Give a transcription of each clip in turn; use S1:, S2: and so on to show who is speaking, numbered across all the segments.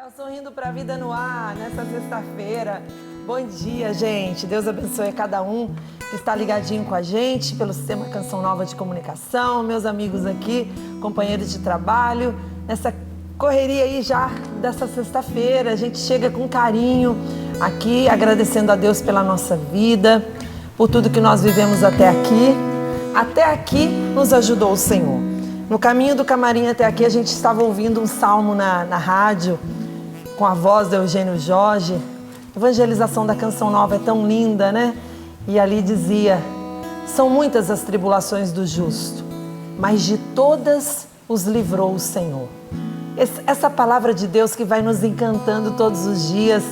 S1: É o Sorrindo para a Vida no ar, nessa sexta-feira. Bom dia, gente. Deus abençoe a cada um que está ligadinho com a gente pelo Sistema Canção Nova de Comunicação, meus amigos aqui, companheiros de trabalho, nessa correria aí já dessa sexta-feira. A gente chega com carinho aqui, agradecendo a Deus pela nossa vida, por tudo que nós vivemos até aqui. Até aqui nos ajudou o Senhor. No caminho do camarim até aqui, a gente estava ouvindo um salmo na rádio, com a voz do Eugênio Jorge. A evangelização da Canção Nova é tão linda, né? E ali dizia: são muitas as tribulações do justo, mas de todas os livrou o Senhor. Essa palavra de Deus que vai nos encantando todos os dias,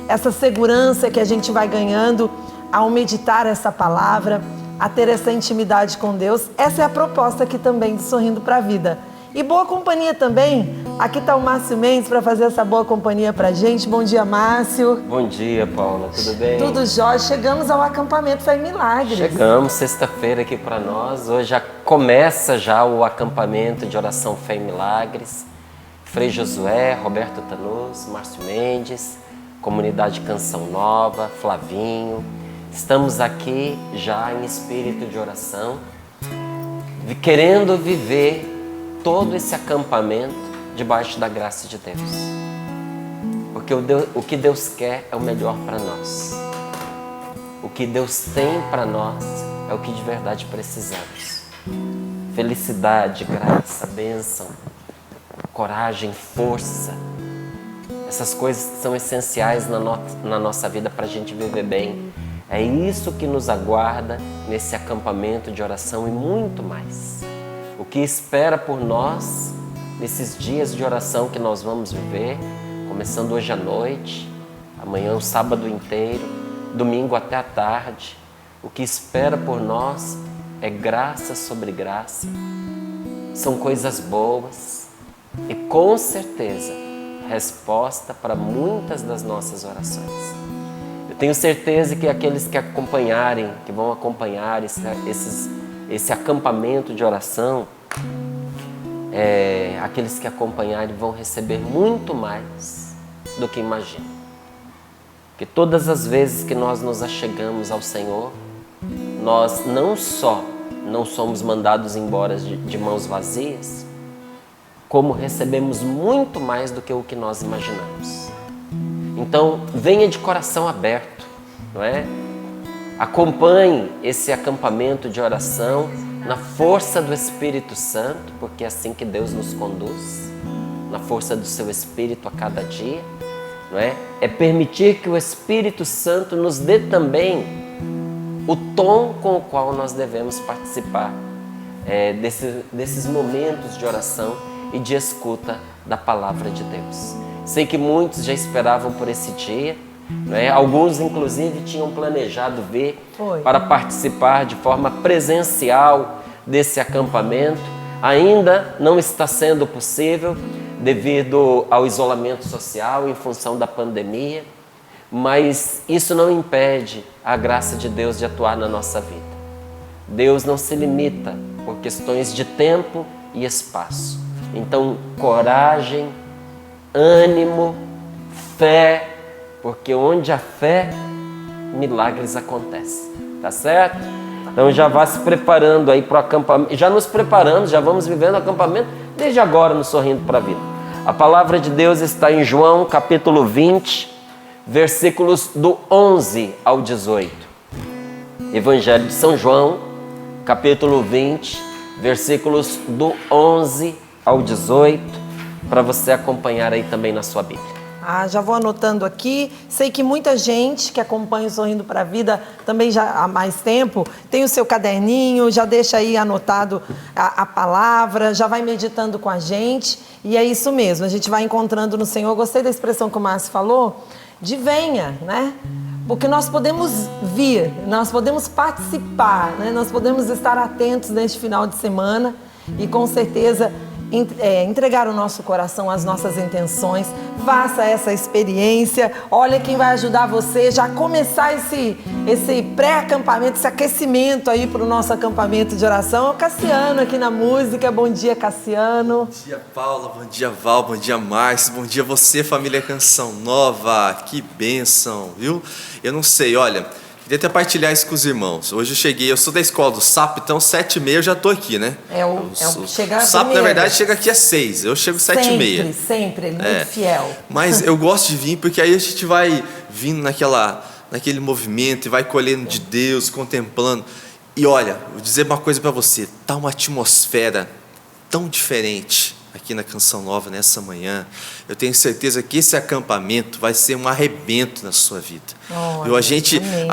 S1: essa segurança que a gente vai ganhando ao meditar essa palavra, a ter essa intimidade com Deus. Essa é a proposta aqui também do Sorrindo para a Vida. E boa companhia também. Aqui está o Márcio Mendes para fazer essa boa companhia para a gente. Bom dia, Márcio.
S2: Bom dia, Paula. Tudo bem?
S1: Tudo jóia. Chegamos ao acampamento Fé em Milagres.
S2: Chegamos, sexta-feira aqui para nós. Hoje já começa o acampamento de oração Fé em Milagres. Frei Josué, Roberto Tanus, Márcio Mendes, Comunidade Canção Nova, Flavinho. Estamos aqui já em espírito de oração, querendo viver todo esse acampamento debaixo da graça de Deus. Porque o que Deus quer é o melhor para nós. O que Deus tem para nós é o que de verdade precisamos. Felicidade, graça, bênção, coragem, força. Essas coisas que são essenciais na nossa vida para a gente viver bem. É isso que nos aguarda nesse acampamento de oração e muito mais. O que espera por nós nesses dias de oração que nós vamos viver, começando hoje à noite, amanhã o sábado inteiro, domingo até a tarde. O que espera por nós é graça sobre graça. São coisas boas e com certeza resposta para muitas das nossas orações. Eu tenho certeza que aqueles que acompanharem, que vão acompanhar esse acampamento de oração, aqueles que acompanharem vão receber muito mais do que imaginam. Porque todas as vezes que nós nos achegamos ao Senhor, nós não só não somos mandados embora de mãos vazias, como recebemos muito mais do que o que nós imaginamos. Então, venha de coração aberto, não é? Acompanhe esse acampamento de oração na força do Espírito Santo, porque é assim que Deus nos conduz, na força do seu Espírito a cada dia, não é? É permitir que o Espírito Santo nos dê também o tom com o qual nós devemos participar desses momentos de oração e de escuta da palavra de Deus. Sei que muitos já esperavam por esse dia, não é? Alguns inclusive tinham planejado vir para participar de forma presencial desse acampamento. Ainda não está sendo possível devido ao isolamento social em função da pandemia, mas isso não impede a graça de Deus de atuar na nossa vida. Deus não se limita por questões de tempo e espaço. Então, coragem, ânimo, fé, porque onde há fé, milagres acontecem, tá certo? Então já vá se preparando aí para o acampamento, já nos preparando, já vamos vivendo o acampamento desde agora no Sorrindo para a Vida. A palavra de Deus está em João capítulo 20, versículos do 11 ao 18. Evangelho de São João, capítulo 20, versículos do 11 ao 18, para você acompanhar aí também na sua Bíblia.
S1: Já vou anotando aqui. Sei que muita gente que acompanha o Sorrindo para a Vida também já há mais tempo tem o seu caderninho, já deixa aí anotado a palavra, já vai meditando com a gente. E é isso mesmo, a gente vai encontrando no Senhor. Gostei da expressão que o Márcio falou, de venha, né? Porque nós podemos vir, nós podemos participar, né? Nós podemos estar atentos neste final de semana e com certeza entregar o nosso coração, as nossas intenções. Faça essa experiência. Olha quem vai ajudar você já a começar esse pré-acampamento, esse aquecimento aí para o nosso acampamento de oração. É o Cassiano aqui na música. Bom dia, Cassiano.
S3: Bom dia, Paula. Bom dia, Val. Bom dia, Márcio. Bom dia você, família Canção Nova. Que bênção, viu? Eu não sei, olha, queria até partilhar isso com os irmãos. Hoje eu cheguei, eu sou da escola do SAP, então 7h30 eu já tô aqui, né?
S1: Chega
S3: o SAP, na verdade, chega aqui às 6h, eu chego 7h30.
S1: Sempre, ele é muito fiel.
S3: Mas eu gosto de vir porque aí a gente vai vindo naquele movimento e vai colhendo de Deus, contemplando. E olha, vou dizer uma coisa para você, tá uma atmosfera tão diferente aqui na Canção Nova nessa manhã. Eu tenho certeza que esse acampamento vai ser um arrebento na sua vida.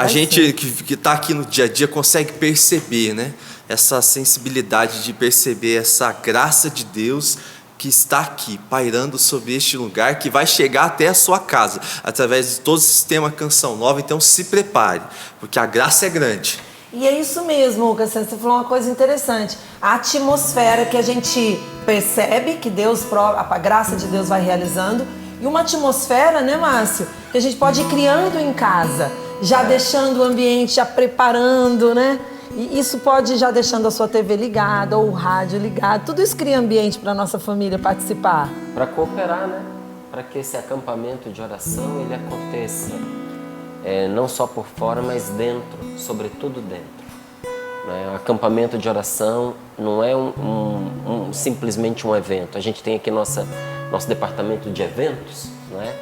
S3: A gente que está aqui no dia a dia consegue perceber, né? Essa sensibilidade de perceber essa graça de Deus que está aqui, pairando sobre este lugar, que vai chegar até a sua casa, através de todo o sistema Canção Nova. Então se prepare, porque a graça é grande.
S1: E é isso mesmo, Cassiano, você falou uma coisa interessante. A atmosfera que a gente percebe que a graça de Deus vai realizando, e uma atmosfera, né, Márcio, que a gente pode ir criando em casa, já deixando o ambiente, já preparando, né? E isso pode ir já deixando a sua TV ligada ou o rádio ligado. Tudo isso cria ambiente para a nossa família participar.
S2: Para cooperar, né? Para que esse acampamento de oração ele aconteça. Não só por fora, mas dentro, sobretudo dentro. Né? O acampamento de oração não é simplesmente um evento. A gente tem aqui nosso departamento de eventos, né?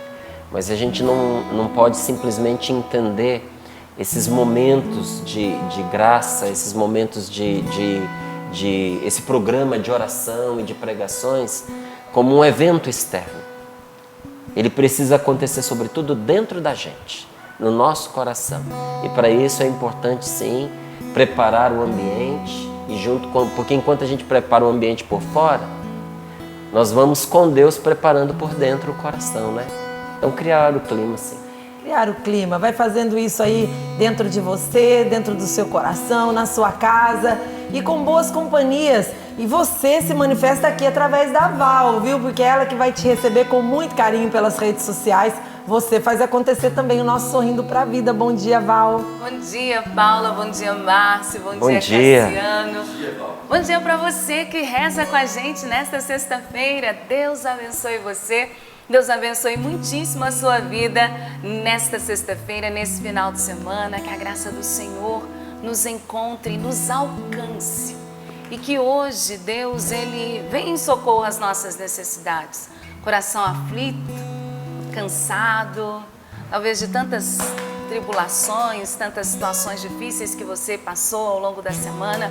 S2: Mas a gente não pode simplesmente entender esses momentos de graça, esses momentos esse programa de oração e de pregações como um evento externo. Ele precisa acontecer sobretudo dentro da gente, no nosso coração. E para isso é importante, sim, preparar o ambiente porque enquanto a gente prepara o ambiente por fora, nós vamos com Deus preparando por dentro o coração, né? Então criar o clima, sim.
S1: Criar o clima, vai fazendo isso aí dentro de você, dentro do seu coração, na sua casa e com boas companhias. E você se manifesta aqui através da Val, viu? Porque é ela que vai te receber com muito carinho pelas redes sociais. Você faz acontecer também o nosso Sorrindo pra Vida. Bom dia, Val.
S4: Bom dia, Paula. Bom dia, Márcio. Bom dia, Cassiano. Bom dia para você que reza com a gente nesta sexta-feira. Deus abençoe você. Deus abençoe muitíssimo a sua vida nesta sexta-feira, nesse final de semana. Que a graça do Senhor nos encontre e nos alcance. E que hoje Deus, Ele vem em socorro às nossas necessidades. Coração aflito, cansado, talvez de tantas tribulações, tantas situações difíceis que você passou ao longo da semana,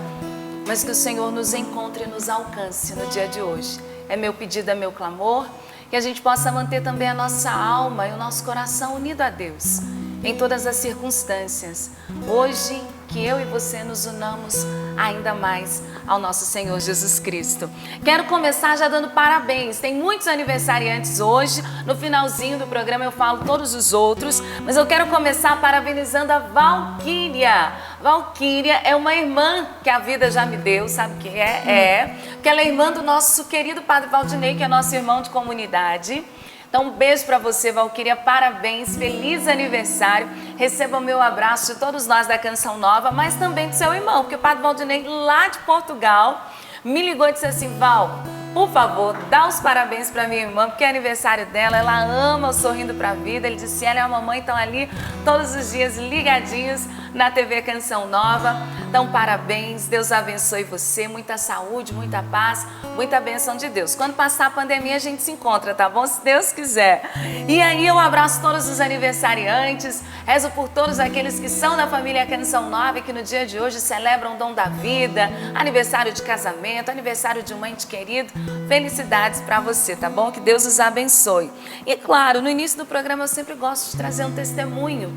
S4: mas que o Senhor nos encontre e nos alcance no dia de hoje. É meu pedido, é meu clamor, que a gente possa manter também a nossa alma e o nosso coração unido a Deus, em todas as circunstâncias. Hoje, que eu e você nos unamos ainda mais ao nosso Senhor Jesus Cristo. Quero começar já dando parabéns. Tem muitos aniversariantes hoje. No finalzinho do programa eu falo todos os outros, mas eu quero começar parabenizando a Valquíria. Valquíria é uma irmã que a vida já me deu, sabe o que é? Que ela é irmã do nosso querido Padre Valdinei, que é nosso irmão de comunidade. Então, um beijo para você, Valquíria, parabéns, feliz aniversário. Receba o meu abraço de todos nós da Canção Nova, mas também do seu irmão, porque o Padre Valdinei, lá de Portugal, me ligou e disse assim: Val, por favor, dá os parabéns para minha irmã, porque é aniversário dela, ela ama o Sorrindo pra Vida. Ele disse: ela e a mamãe estão ali todos os dias ligadinhos na TV Canção Nova. Então, parabéns, Deus abençoe você, muita saúde, muita paz, muita bênção de Deus. Quando passar a pandemia, a gente se encontra, tá bom? Se Deus quiser. E aí eu abraço todos os aniversariantes, rezo por todos aqueles que são da família Canção Nova e que no dia de hoje celebram o dom da vida, aniversário de casamento, aniversário de um ente querido. Felicidades para você, tá bom? Que Deus os abençoe. E claro, no início do programa eu sempre gosto de trazer um testemunho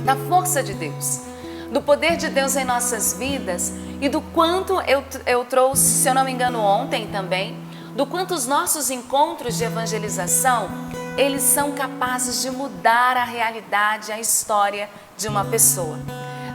S4: da força de Deus, do poder de Deus em nossas vidas e do quanto eu trouxe, se eu não me engano, ontem também, do quanto os nossos encontros de evangelização, eles são capazes de mudar a realidade, a história de uma pessoa.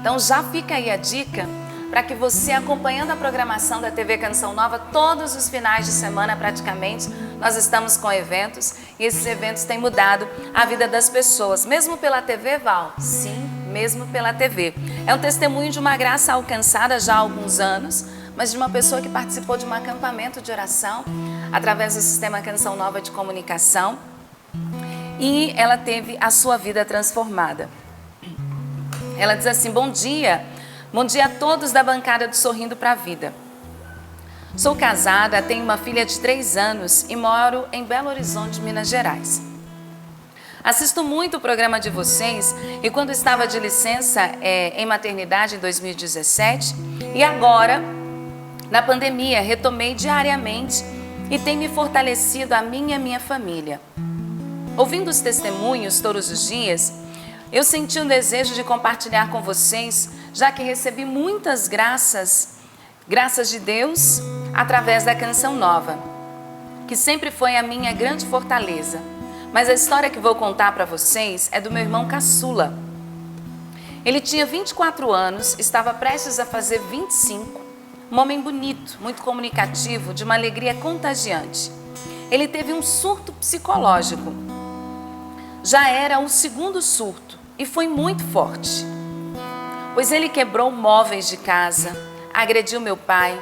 S4: Então já fica aí a dica para que você, acompanhando a programação da TV Canção Nova, todos os finais de semana praticamente, nós estamos com eventos e esses eventos têm mudado a vida das pessoas, mesmo pela TV, Val? Sim, mesmo pela TV. É um testemunho de uma graça alcançada já há alguns anos, mas de uma pessoa que participou de um acampamento de oração através do Sistema Canção Nova de Comunicação e ela teve a sua vida transformada. Ela diz assim: bom dia a todos da bancada do Sorrindo para a Vida. Sou casada, tenho uma filha de 3 anos e moro em Belo Horizonte, Minas Gerais. Assisto muito o programa de vocês e quando estava de licença em maternidade em 2017 e agora, na pandemia, retomei diariamente e tem me fortalecido a mim e a minha família. Ouvindo os testemunhos todos os dias, eu senti um desejo de compartilhar com vocês, já que recebi muitas graças de Deus através da Canção Nova, que sempre foi a minha grande fortaleza. Mas a história que vou contar para vocês é do meu irmão caçula. Ele tinha 24 anos, estava prestes a fazer 25, um homem bonito, muito comunicativo, de uma alegria contagiante. Ele teve um surto psicológico. Já era o 2º surto e foi muito forte, pois ele quebrou móveis de casa, agrediu meu pai,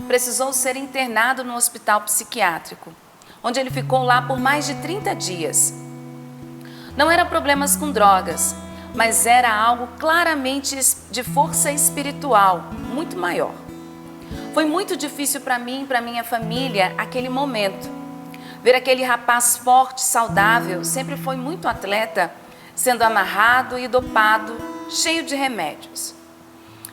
S4: precisou ser internado no hospital psiquiátrico, onde ele ficou lá por mais de 30 dias. Não eram problemas com drogas, mas era algo claramente de força espiritual, muito maior. Foi muito difícil para mim e para minha família aquele momento. Ver aquele rapaz forte, saudável, sempre foi muito atleta, sendo amarrado e dopado, cheio de remédios.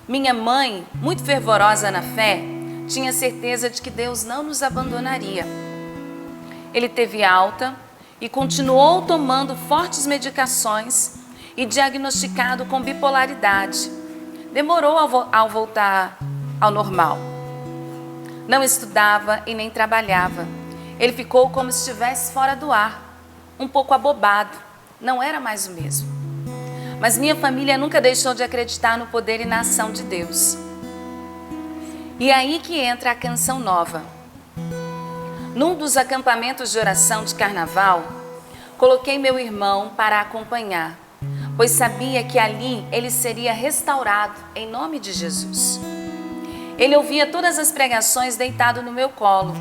S4: Minha mãe, muito fervorosa na fé, tinha certeza de que Deus não nos abandonaria. Ele teve alta e continuou tomando fortes medicações e diagnosticado com bipolaridade. Demorou ao voltar ao normal. Não estudava e nem trabalhava. Ele ficou como se estivesse fora do ar, um pouco abobado, não era mais o mesmo. Mas minha família nunca deixou de acreditar no poder e na ação de Deus. E aí que entra a Canção Nova. Num dos acampamentos de oração de carnaval, coloquei meu irmão para acompanhar, pois sabia que ali ele seria restaurado em nome de Jesus. Ele ouvia todas as pregações deitado no meu colo,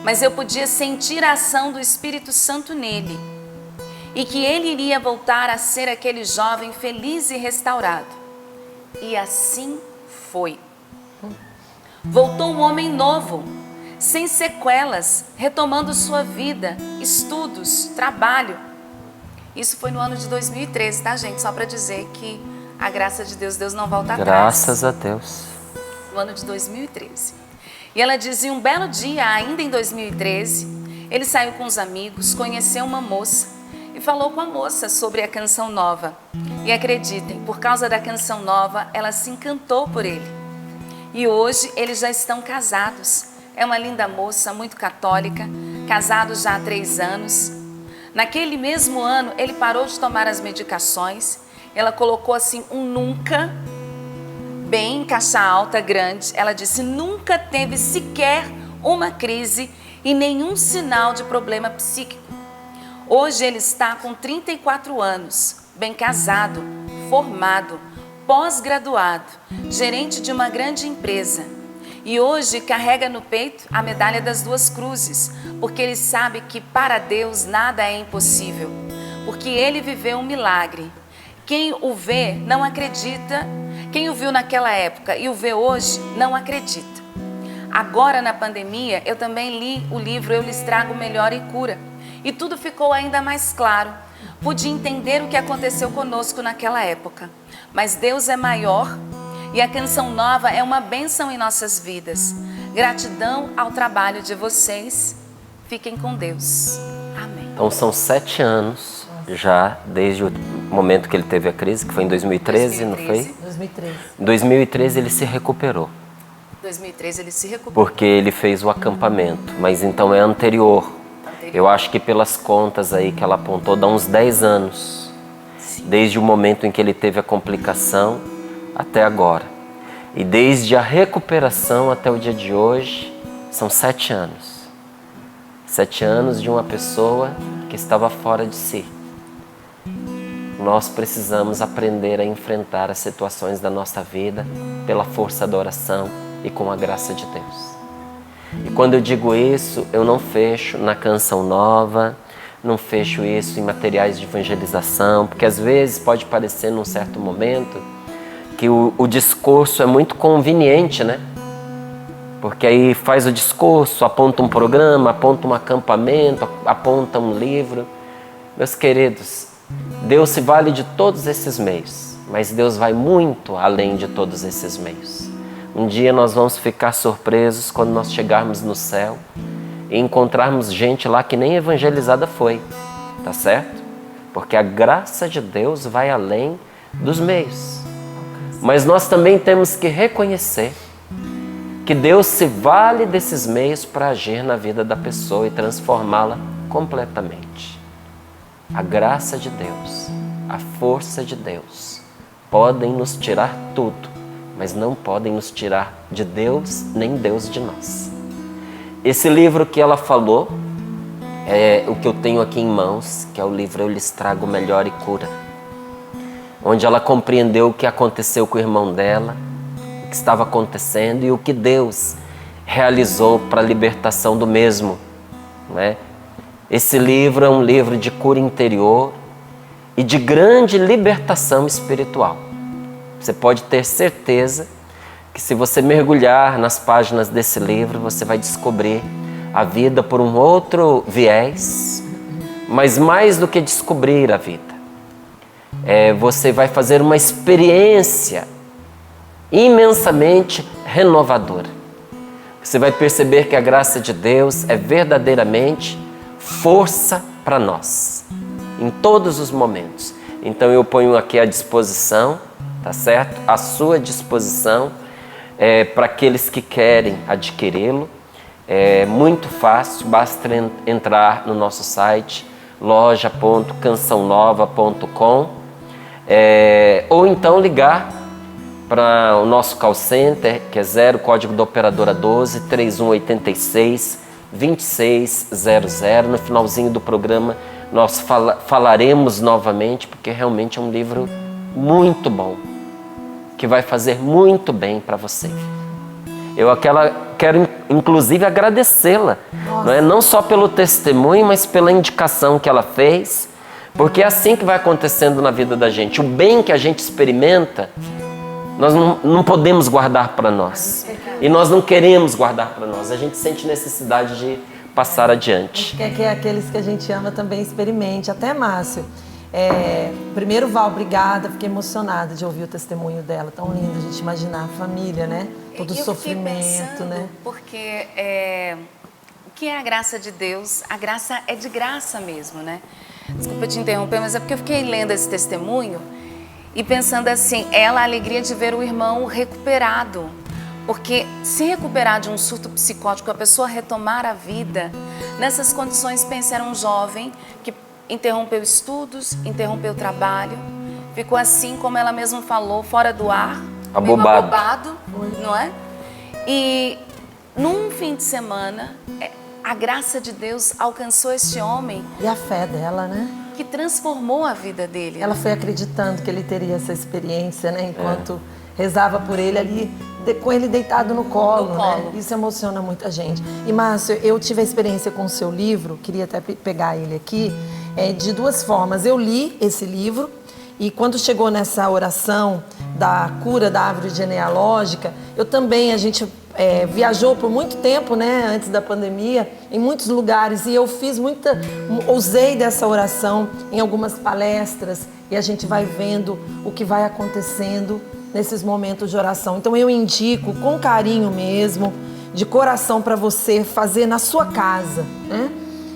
S4: mas eu podia sentir a ação do Espírito Santo nele e que ele iria voltar a ser aquele jovem feliz e restaurado. E assim foi. Voltou um homem novo, sem sequelas, retomando sua vida, estudos, trabalho. Isso foi no ano de 2013, tá, gente? Só para dizer que a graça de Deus não volta atrás.
S2: Graças a Deus.
S4: No ano de 2013. E ela dizia, um belo dia, ainda em 2013, ele saiu com os amigos, conheceu uma moça e falou com a moça sobre a Canção Nova. E acreditem, por causa da Canção Nova, ela se encantou por ele. E hoje eles já estão casados. É uma linda moça, muito católica, casados já há 3 anos. Naquele mesmo ano, ele parou de tomar as medicações. Ela colocou assim um nunca, bem em caixa alta, grande. Ela disse, nunca teve sequer uma crise e nenhum sinal de problema psíquico. Hoje ele está com 34 anos, bem casado, formado, pós-graduado, gerente de uma grande empresa. E hoje carrega no peito a medalha das 2 cruzes, porque ele sabe que para Deus nada é impossível, porque ele viveu um milagre. Quem o vê não acredita, quem o viu naquela época e o vê hoje não acredita. Agora na pandemia eu também li o livro Eu Lhes Trago Melhora e Cura e tudo ficou ainda mais claro. Pude entender o que aconteceu conosco naquela época, mas Deus é maior e a Canção Nova é uma bênção em nossas vidas. Gratidão ao trabalho de vocês. Fiquem com Deus. Amém.
S2: Então são 7 anos já, desde o momento que ele teve a crise, que foi em 2013, não foi?
S1: 2013.
S2: Em 2013 ele se recuperou.
S4: 2013 ele se recuperou.
S2: Porque ele fez o acampamento, mas então é anterior. Eu acho que pelas contas aí que ela apontou, dá uns 10 anos. Sim. Desde o momento em que ele teve a complicação até agora. E desde a recuperação até o dia de hoje, são 7 anos. 7 anos de uma pessoa que estava fora de si. Nós precisamos aprender a enfrentar as situações da nossa vida pela força da oração e com a graça de Deus. E quando eu digo isso, eu não fecho na canção nova, não fecho isso em materiais de evangelização, porque às vezes pode parecer num certo momento que o discurso é muito conveniente, né? Porque aí faz o discurso, aponta um programa, aponta um acampamento, aponta um livro. Meus queridos, Deus se vale de todos esses meios, mas Deus vai muito além de todos esses meios. Um dia nós vamos ficar surpresos quando nós chegarmos no céu e encontrarmos gente lá que nem evangelizada foi, tá certo? Porque a graça de Deus vai além dos meios. Mas nós também temos que reconhecer que Deus se vale desses meios para agir na vida da pessoa e transformá-la completamente. A graça de Deus, a força de Deus podem nos tirar tudo, mas não podem nos tirar de Deus, nem Deus de nós. Esse livro que ela falou é o que eu tenho aqui em mãos, que é o livro Eu Lhes Trago Melhor e Cura, onde ela compreendeu o que aconteceu com o irmão dela, o que estava acontecendo e o que Deus realizou para a libertação do mesmo, né? Esse livro é um livro de cura interior e de grande libertação espiritual. Você pode ter certeza que se você mergulhar nas páginas desse livro, você vai descobrir a vida por um outro viés, mas mais do que descobrir a vida, você vai fazer uma experiência imensamente renovadora. Você vai perceber que a graça de Deus é verdadeiramente força para nós, em todos os momentos. Então eu ponho aqui à disposição, tá certo? À sua disposição, para aqueles que querem adquiri-lo. É muito fácil, basta entrar no nosso site, loja.cançãonova.com, ou então ligar para o nosso call center, que é 0, código da operadora 12 3186 2600. No finalzinho do programa nós falaremos novamente, porque realmente é um livro muito bom, que vai fazer muito bem para você. Eu quero inclusive agradecê-la, não só pelo testemunho, mas pela indicação que ela fez, porque é assim que vai acontecendo na vida da gente. O bem que a gente experimenta, nós não podemos guardar para nós. E nós não queremos guardar para nós. A gente sente necessidade de passar adiante.
S1: Quer que aqueles que a gente ama também experimente. Até, Márcio, primeiro, Val, obrigada. Fiquei emocionada de ouvir o testemunho dela. Tão lindo a gente imaginar a família, né? Todo o sofrimento, né?
S4: Porque o que é a graça de Deus? A graça é de graça mesmo, né? Desculpa te interromper, mas é porque eu fiquei lendo esse testemunho e pensando assim, a alegria de ver o irmão recuperado. Porque se recuperar de um surto psicótico, a pessoa retomar a vida, nessas condições, pense, era um jovem que interrompeu estudos, interrompeu trabalho, ficou assim, como ela mesma falou, fora do ar, abobado, não é? E num fim de semana, a graça de Deus alcançou este homem.
S1: E a fé dela, né?
S4: Que transformou a vida dele.
S1: Ela foi acreditando que ele teria essa experiência, né? Enquanto rezava por ele ali, com ele deitado no colo, né? Isso emociona muita gente. E, Márcio, eu tive a experiência com o seu livro, queria até pegar ele aqui, de duas formas. Eu li esse livro e quando chegou nessa oração da cura da árvore genealógica, a gente viajou por muito tempo, né, antes da pandemia, em muitos lugares, e eu usei dessa oração em algumas palestras, e a gente vai vendo o que vai acontecendo nesses momentos de oração. Então eu indico com carinho mesmo, de coração, para você fazer na sua casa, né?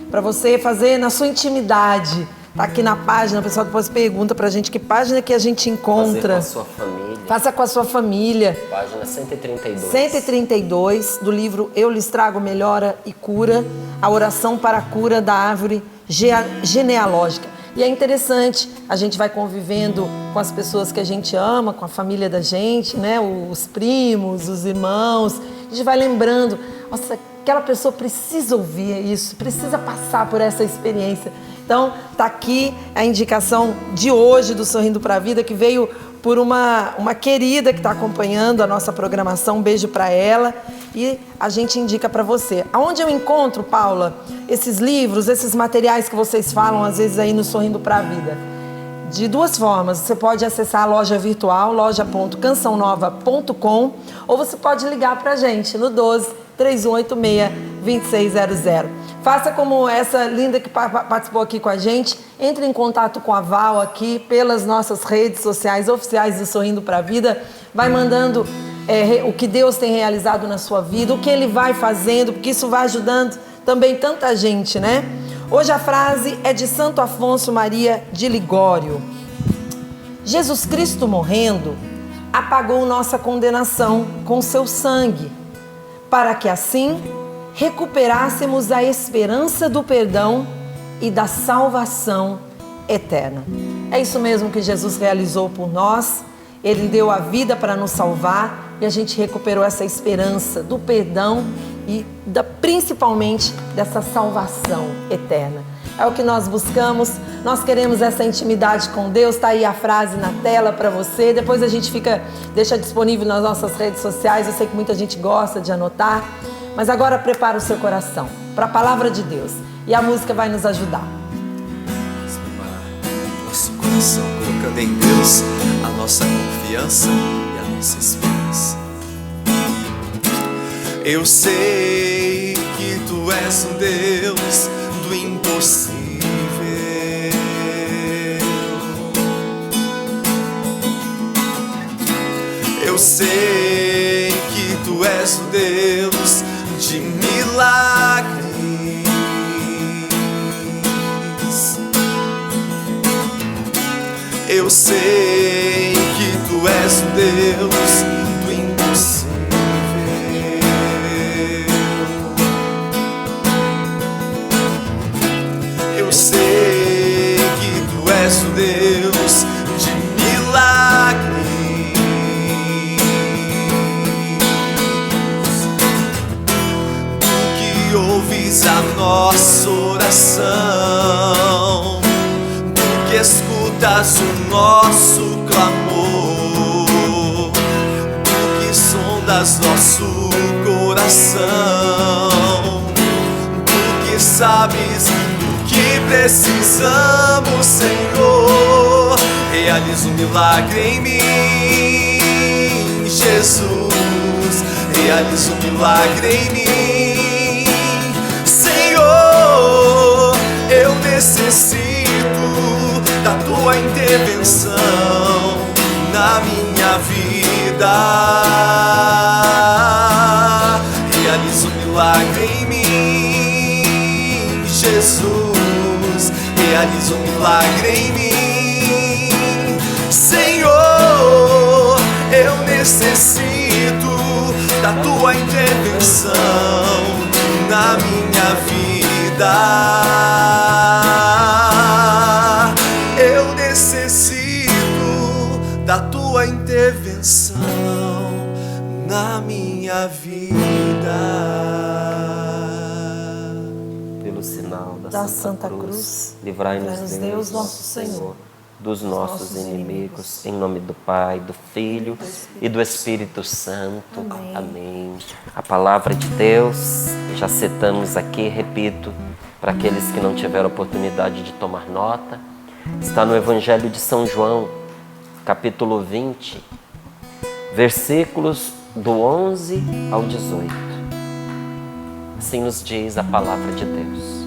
S1: Para você fazer na sua intimidade. Tá aqui na página, o pessoal depois pergunta pra gente que página que a gente encontra.
S2: Fazer com a sua família.
S1: Faça com a sua família.
S2: Página 132.
S1: 132 do livro Eu Lhes Trago Melhora e Cura, a oração para a cura da árvore genealógica. E é interessante, a gente vai convivendo com as pessoas que a gente ama, com a família da gente, né? Os primos, os irmãos. A gente vai lembrando, nossa, aquela pessoa precisa ouvir isso, precisa passar por essa experiência. Então, tá aqui a indicação de hoje do Sorrindo para a Vida, que veio por uma querida que está acompanhando a nossa programação. Um beijo para ela. E a gente indica para você. Aonde eu encontro, Paula, esses livros, esses materiais que vocês falam, às vezes, aí no Sorrindo para a Vida? De duas formas. Você pode acessar a loja virtual, loja.cançãonova.com, ou você pode ligar para a gente no 12-3186-2600. Faça como essa linda que participou aqui com a gente. Entre em contato com a Val aqui pelas nossas redes sociais oficiais do Sorrindo para a Vida. Vai mandando o que Deus tem realizado na sua vida, o que Ele vai fazendo, porque isso vai ajudando também tanta gente, né? Hoje a frase é de Santo Afonso Maria de Ligório. Jesus Cristo morrendo apagou nossa condenação com seu sangue, para que assim recuperássemos a esperança do perdão e da salvação eterna. É isso mesmo que Jesus realizou por nós. Ele deu a vida para nos salvar e a gente recuperou essa esperança do perdão e principalmente dessa salvação eterna. É o que nós buscamos, nós queremos essa intimidade com Deus. Está aí a frase na tela para você. Depois a gente deixa disponível nas nossas redes sociais. Eu sei que muita gente gosta de anotar. Mas agora prepara o seu coração para a palavra de Deus. E a música vai nos ajudar.
S3: Vamos preparar nosso coração, colocando em Deus a nossa confiança e a nossa esperança. Eu sei que Tu és um Deus do impossível. Eu sei que Tu és um Deus de milagres. Eu sei que Tu és um Deus do impossível. Eu sei que Tu és um Deus de milagres. Ouves a nossa oração, Tu que escutas o nosso clamor, Tu que sondas nosso coração, Tu que sabes do que precisamos, Senhor. Realiza um milagre em mim, Jesus. Realiza um milagre em mim. Eu necessito da Tua intervenção na minha vida. Realiza um milagre em mim, Jesus. Realiza um milagre em mim, Senhor. Eu necessito da Tua intervenção na minha vida. Eu necessito da Tua intervenção na minha vida.
S2: Pelo sinal da Santa Cruz, livrai-nos Deus, nosso Senhor, dos nossos inimigos, em nome do Pai, do Filho e do Espírito Santo. Amém. A palavra de Deus, já citamos aqui, repito, para aqueles que não tiveram oportunidade de tomar nota, está no Evangelho de São João, capítulo 20, versículos do 11 ao 18. Assim nos diz a palavra de Deus.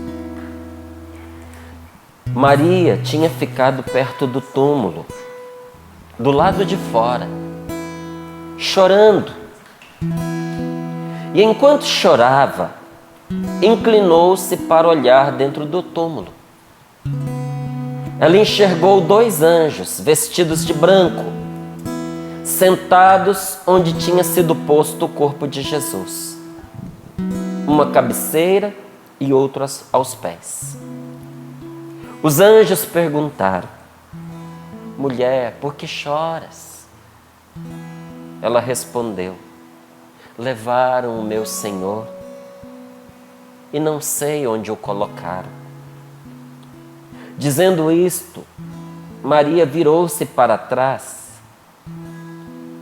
S2: Maria tinha ficado perto do túmulo, do lado de fora, chorando. E enquanto chorava, inclinou-se para olhar dentro do túmulo. Ela enxergou 2 anjos vestidos de branco, sentados onde tinha sido posto o corpo de Jesus, uma à cabeceira e outro aos pés. Os anjos perguntaram: mulher, por que choras? Ela respondeu: levaram o meu Senhor e não sei onde o colocaram. Dizendo isto, Maria virou-se para trás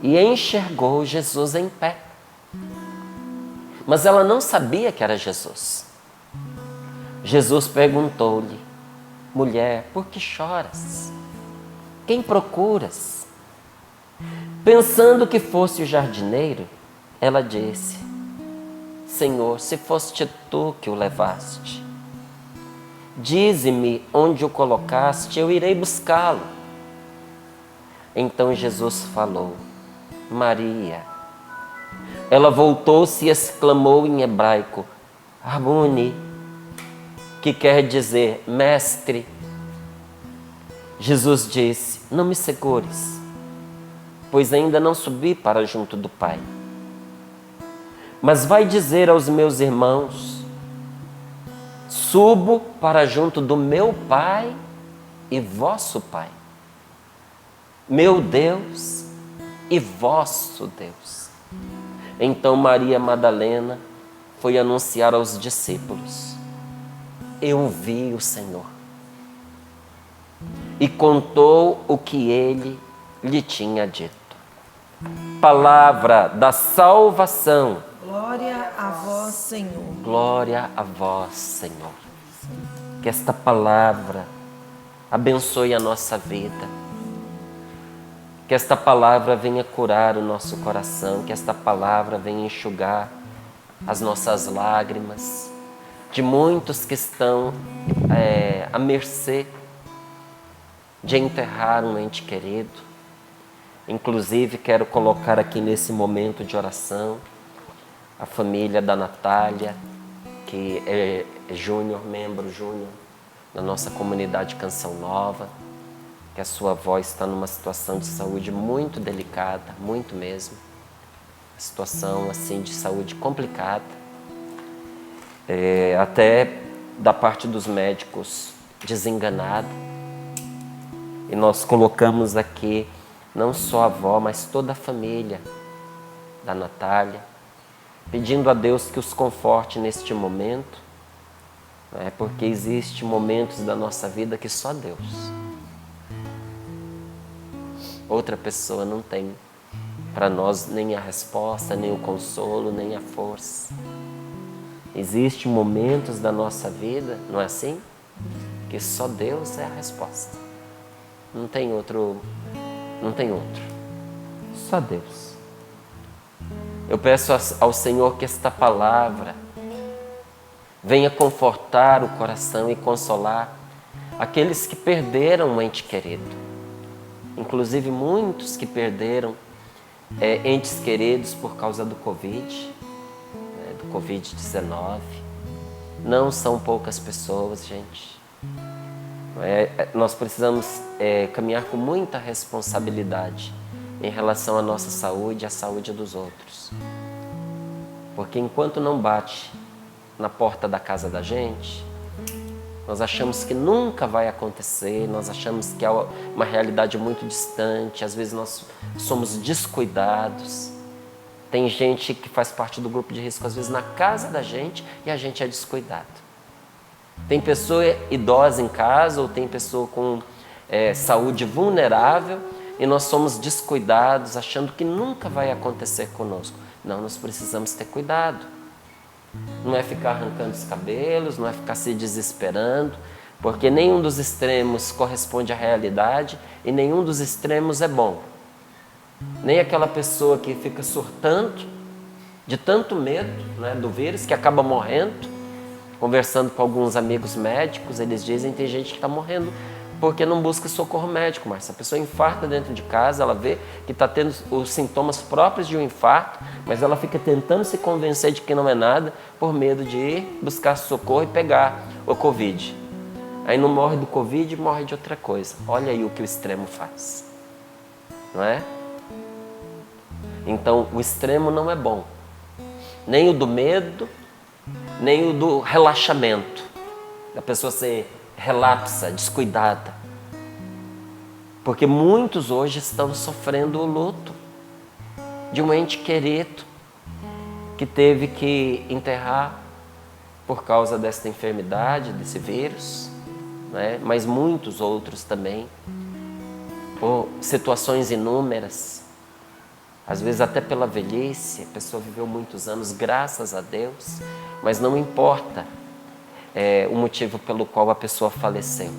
S2: e enxergou Jesus em pé. Mas ela não sabia que era Jesus. Jesus perguntou-lhe: mulher, por que choras? Quem procuras? Pensando que fosse o jardineiro, ela disse: Senhor, se foste tu que o levaste, dize-me onde o colocaste, eu irei buscá-lo. Então Jesus falou: Maria. Ela voltou-se e exclamou em hebraico: Rabuni, que quer dizer mestre. Jesus disse: não me segures, pois ainda não subi para junto do Pai. Mas vai dizer aos meus irmãos: subo para junto do meu Pai e vosso Pai, meu Deus e vosso Deus. Então Maria Madalena foi anunciar aos discípulos: eu vi o Senhor. E contou o que ele lhe tinha dito. Palavra da salvação.
S1: Glória a vós, Senhor.
S2: Glória a vós, Senhor. Que esta palavra abençoe a nossa vida. Que esta palavra venha curar o nosso coração. Que esta palavra venha enxugar as nossas lágrimas de muitos que estão à mercê de enterrar um ente querido. Inclusive, quero colocar aqui nesse momento de oração a família da Natália, que é membro júnior da nossa comunidade Canção Nova, que a sua avó está numa situação de saúde muito delicada, muito mesmo. Situação assim de saúde complicada, até da parte dos médicos desenganada. E nós colocamos aqui não só a avó, mas toda a família da Natália, pedindo a Deus que os conforte neste momento, né? Porque existem momentos da nossa vida que só Deus, outra pessoa não tem para nós nem a resposta, nem o consolo, nem a força. Existem momentos da nossa vida, não é assim? Que só Deus é a resposta. Não tem outro. Só Deus. Eu peço ao Senhor que esta palavra venha confortar o coração e consolar aqueles que perderam um ente querido. Inclusive muitos que perderam entes queridos por causa do Covid, do Covid-19. Não são poucas pessoas, gente. Nós precisamos caminhar com muita responsabilidade em relação à nossa saúde e à saúde dos outros. Porque enquanto não bate na porta da casa da gente, nós achamos que nunca vai acontecer, nós achamos que é uma realidade muito distante, às vezes nós somos descuidados. Tem gente que faz parte do grupo de risco, às vezes na casa da gente, e a gente é descuidado. Tem pessoa idosa em casa, ou tem pessoa com saúde vulnerável, e nós somos descuidados, achando que nunca vai acontecer conosco. Não, nós precisamos ter cuidado. Não é ficar arrancando os cabelos, não é ficar se desesperando, porque nenhum dos extremos corresponde à realidade e nenhum dos extremos é bom. Nem aquela pessoa que fica surtando de tanto medo, né, do vírus, que acaba morrendo. Conversando com alguns amigos médicos, eles dizem que tem gente que está morrendo porque não busca socorro médico, mas a pessoa infarta dentro de casa, ela vê que está tendo os sintomas próprios de um infarto, mas ela fica tentando se convencer de que não é nada por medo de ir buscar socorro e pegar o Covid. Aí não morre do Covid, morre de outra coisa. Olha aí o que o extremo faz, não é? Então, o extremo não é bom. Nem o do medo, nem o do relaxamento. A pessoa ser relapsa, descuidada. Porque muitos hoje estão sofrendo o luto de um ente querido que teve que enterrar por causa desta enfermidade, desse vírus, né? Mas muitos outros também, por situações inúmeras, às vezes até pela velhice, a pessoa viveu muitos anos, graças a Deus, mas não importa o motivo pelo qual a pessoa faleceu.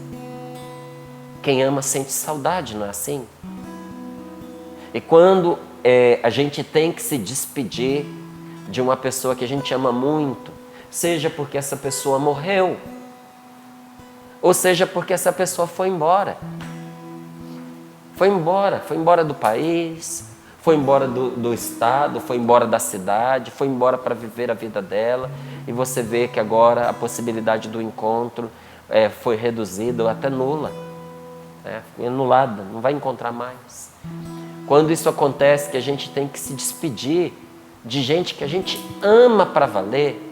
S2: Quem ama sente saudade, não é assim? E quando a gente tem que se despedir de uma pessoa que a gente ama muito, seja porque essa pessoa morreu, ou seja porque essa pessoa foi embora. Foi embora do país, foi embora do estado, foi embora da cidade, foi embora para viver a vida dela, e você vê que agora a possibilidade do encontro foi reduzida ou até nula. Foi anulada, não vai encontrar mais. Quando isso acontece, que a gente tem que se despedir de gente que a gente ama para valer,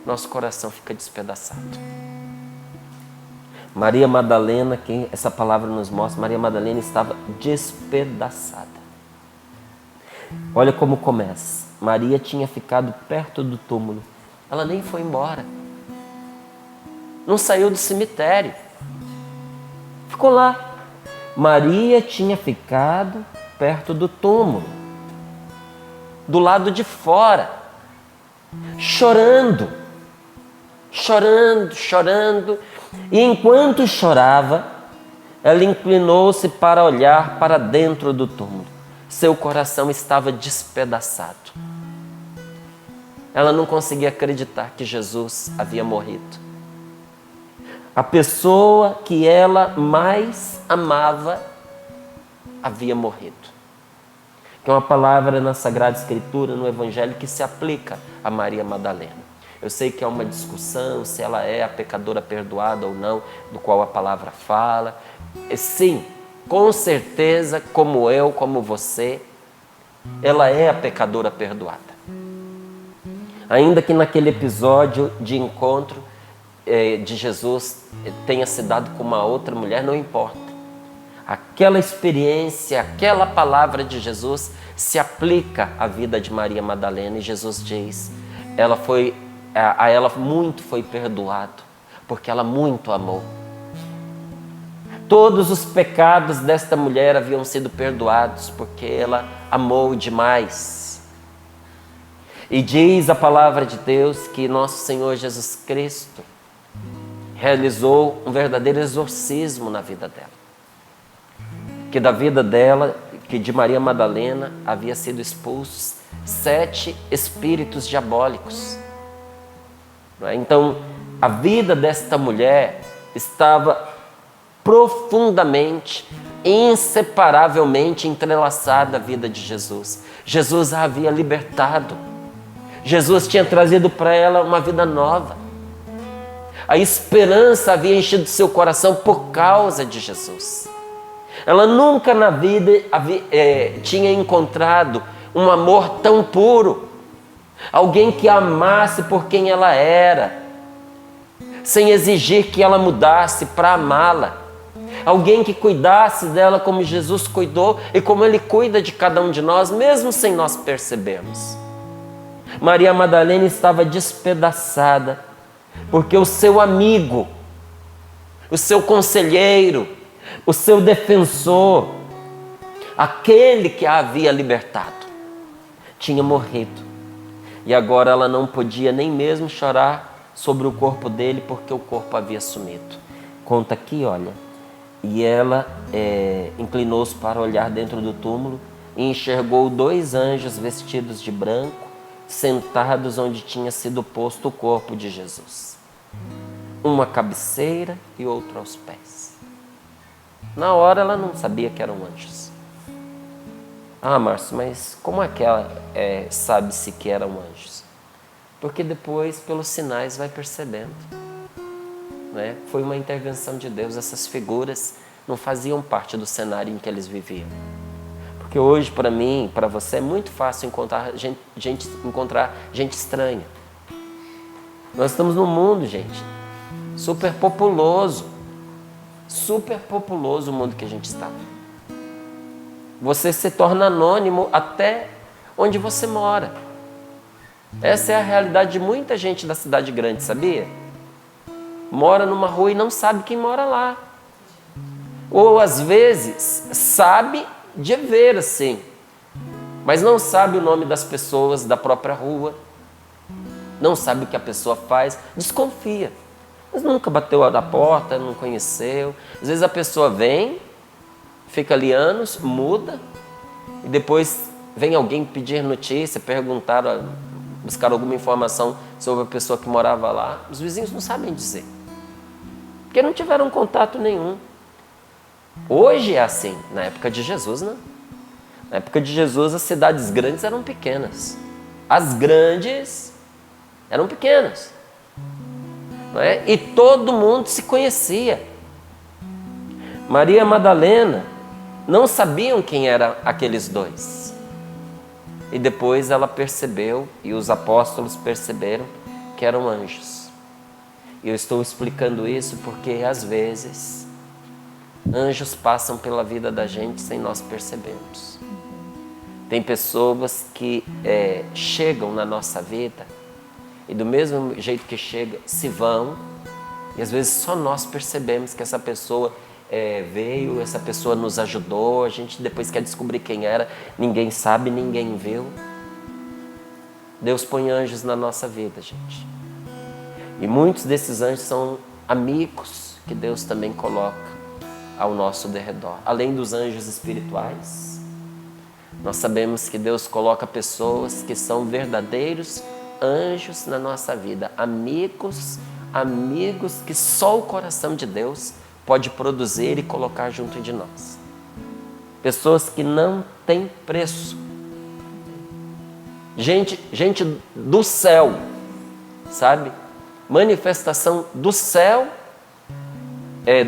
S2: nosso coração fica despedaçado. Maria Madalena, quem essa palavra nos mostra, Maria Madalena estava despedaçada. Olha como começa. Maria tinha ficado perto do túmulo. Ela nem foi embora. Não saiu do cemitério. Ficou lá. Maria tinha ficado perto do túmulo, do lado de fora, chorando. E enquanto chorava, ela inclinou-se para olhar para dentro do túmulo. Seu coração estava despedaçado. Ela não conseguia acreditar que Jesus havia morrido. A pessoa que ela mais amava havia morrido. Que é uma palavra na Sagrada Escritura, no Evangelho, que se aplica a Maria Madalena. Eu sei que há uma discussão se ela é a pecadora perdoada ou não, do qual a palavra fala. Sim, com certeza, como eu, como você, ela é a pecadora perdoada. Ainda que naquele episódio de encontro de Jesus tenha se dado com uma outra mulher, não importa. Aquela experiência, aquela palavra de Jesus se aplica à vida de Maria Madalena, e Jesus diz, a ela muito foi perdoado, porque ela muito amou. Todos os pecados desta mulher haviam sido perdoados, porque ela amou demais. E diz a palavra de Deus que nosso Senhor Jesus Cristo realizou um verdadeiro exorcismo na vida dela. Que da vida dela, que de Maria Madalena, havia sido expulsos 7 espíritos diabólicos. Então, a vida desta mulher estava profundamente, inseparavelmente entrelaçada à vida de Jesus. Jesus a havia libertado. Jesus tinha trazido para ela uma vida nova. A esperança havia enchido seu coração por causa de Jesus. Ela nunca na vida tinha encontrado um amor tão puro. Alguém que a amasse por quem ela era, sem exigir que ela mudasse para amá-la. Alguém que cuidasse dela como Jesus cuidou e como Ele cuida de cada um de nós, mesmo sem nós percebermos. Maria Madalena estava despedaçada, porque o seu amigo, o seu conselheiro, o seu defensor, aquele que a havia libertado, tinha morrido. E agora ela não podia nem mesmo chorar sobre o corpo dele, porque o corpo havia sumido. Conta aqui, olha. E ela inclinou-se para olhar dentro do túmulo e enxergou 2 anjos vestidos de branco, sentados onde tinha sido posto o corpo de Jesus. Um à cabeceira e outro aos pés. Na hora ela não sabia que eram anjos. Ah, Márcio, mas como é que ela sabe-se que eram anjos? Porque depois, pelos sinais, vai percebendo. Né? Foi uma intervenção de Deus. Essas figuras não faziam parte do cenário em que eles viviam. Porque hoje, para mim, para você, é muito fácil encontrar gente estranha. Nós estamos no mundo, gente. super populoso o mundo que a gente está. Você se torna anônimo até onde você mora. Essa é a realidade de muita gente da cidade grande, sabia? Mora numa rua e não sabe quem mora lá. Ou às vezes sabe de ver assim, mas não sabe o nome das pessoas da própria rua, não sabe o que a pessoa faz, desconfia. Mas nunca bateu na porta, não conheceu. Às vezes a pessoa vem, fica ali anos, muda, e depois vem alguém pedir notícia, perguntar, buscar alguma informação sobre a pessoa que morava lá. Os vizinhos não sabem dizer, porque não tiveram contato nenhum. Hoje é assim, na época de Jesus não. Na época de Jesus as cidades grandes eram pequenas. As grandes eram pequenas. Não é? E todo mundo se conhecia. Maria Madalena não sabiam quem eram aqueles dois. E depois ela percebeu, e os apóstolos perceberam, que eram anjos. E eu estou explicando isso porque às vezes anjos passam pela vida da gente sem nós percebermos. Tem pessoas que chegam na nossa vida e do mesmo jeito que chegam, se vão, e às vezes só nós percebemos que essa pessoa veio, essa pessoa nos ajudou, a gente depois quer descobrir quem era, ninguém sabe, ninguém viu. Deus põe anjos na nossa vida, gente. E muitos desses anjos são amigos que Deus também coloca ao nosso derredor. Além dos anjos espirituais, nós sabemos que Deus coloca pessoas que são verdadeiros anjos na nossa vida. Amigos que só o coração de Deus pode produzir e colocar junto de nós. Pessoas que não têm preço. Gente do céu, sabe? Manifestação do céu,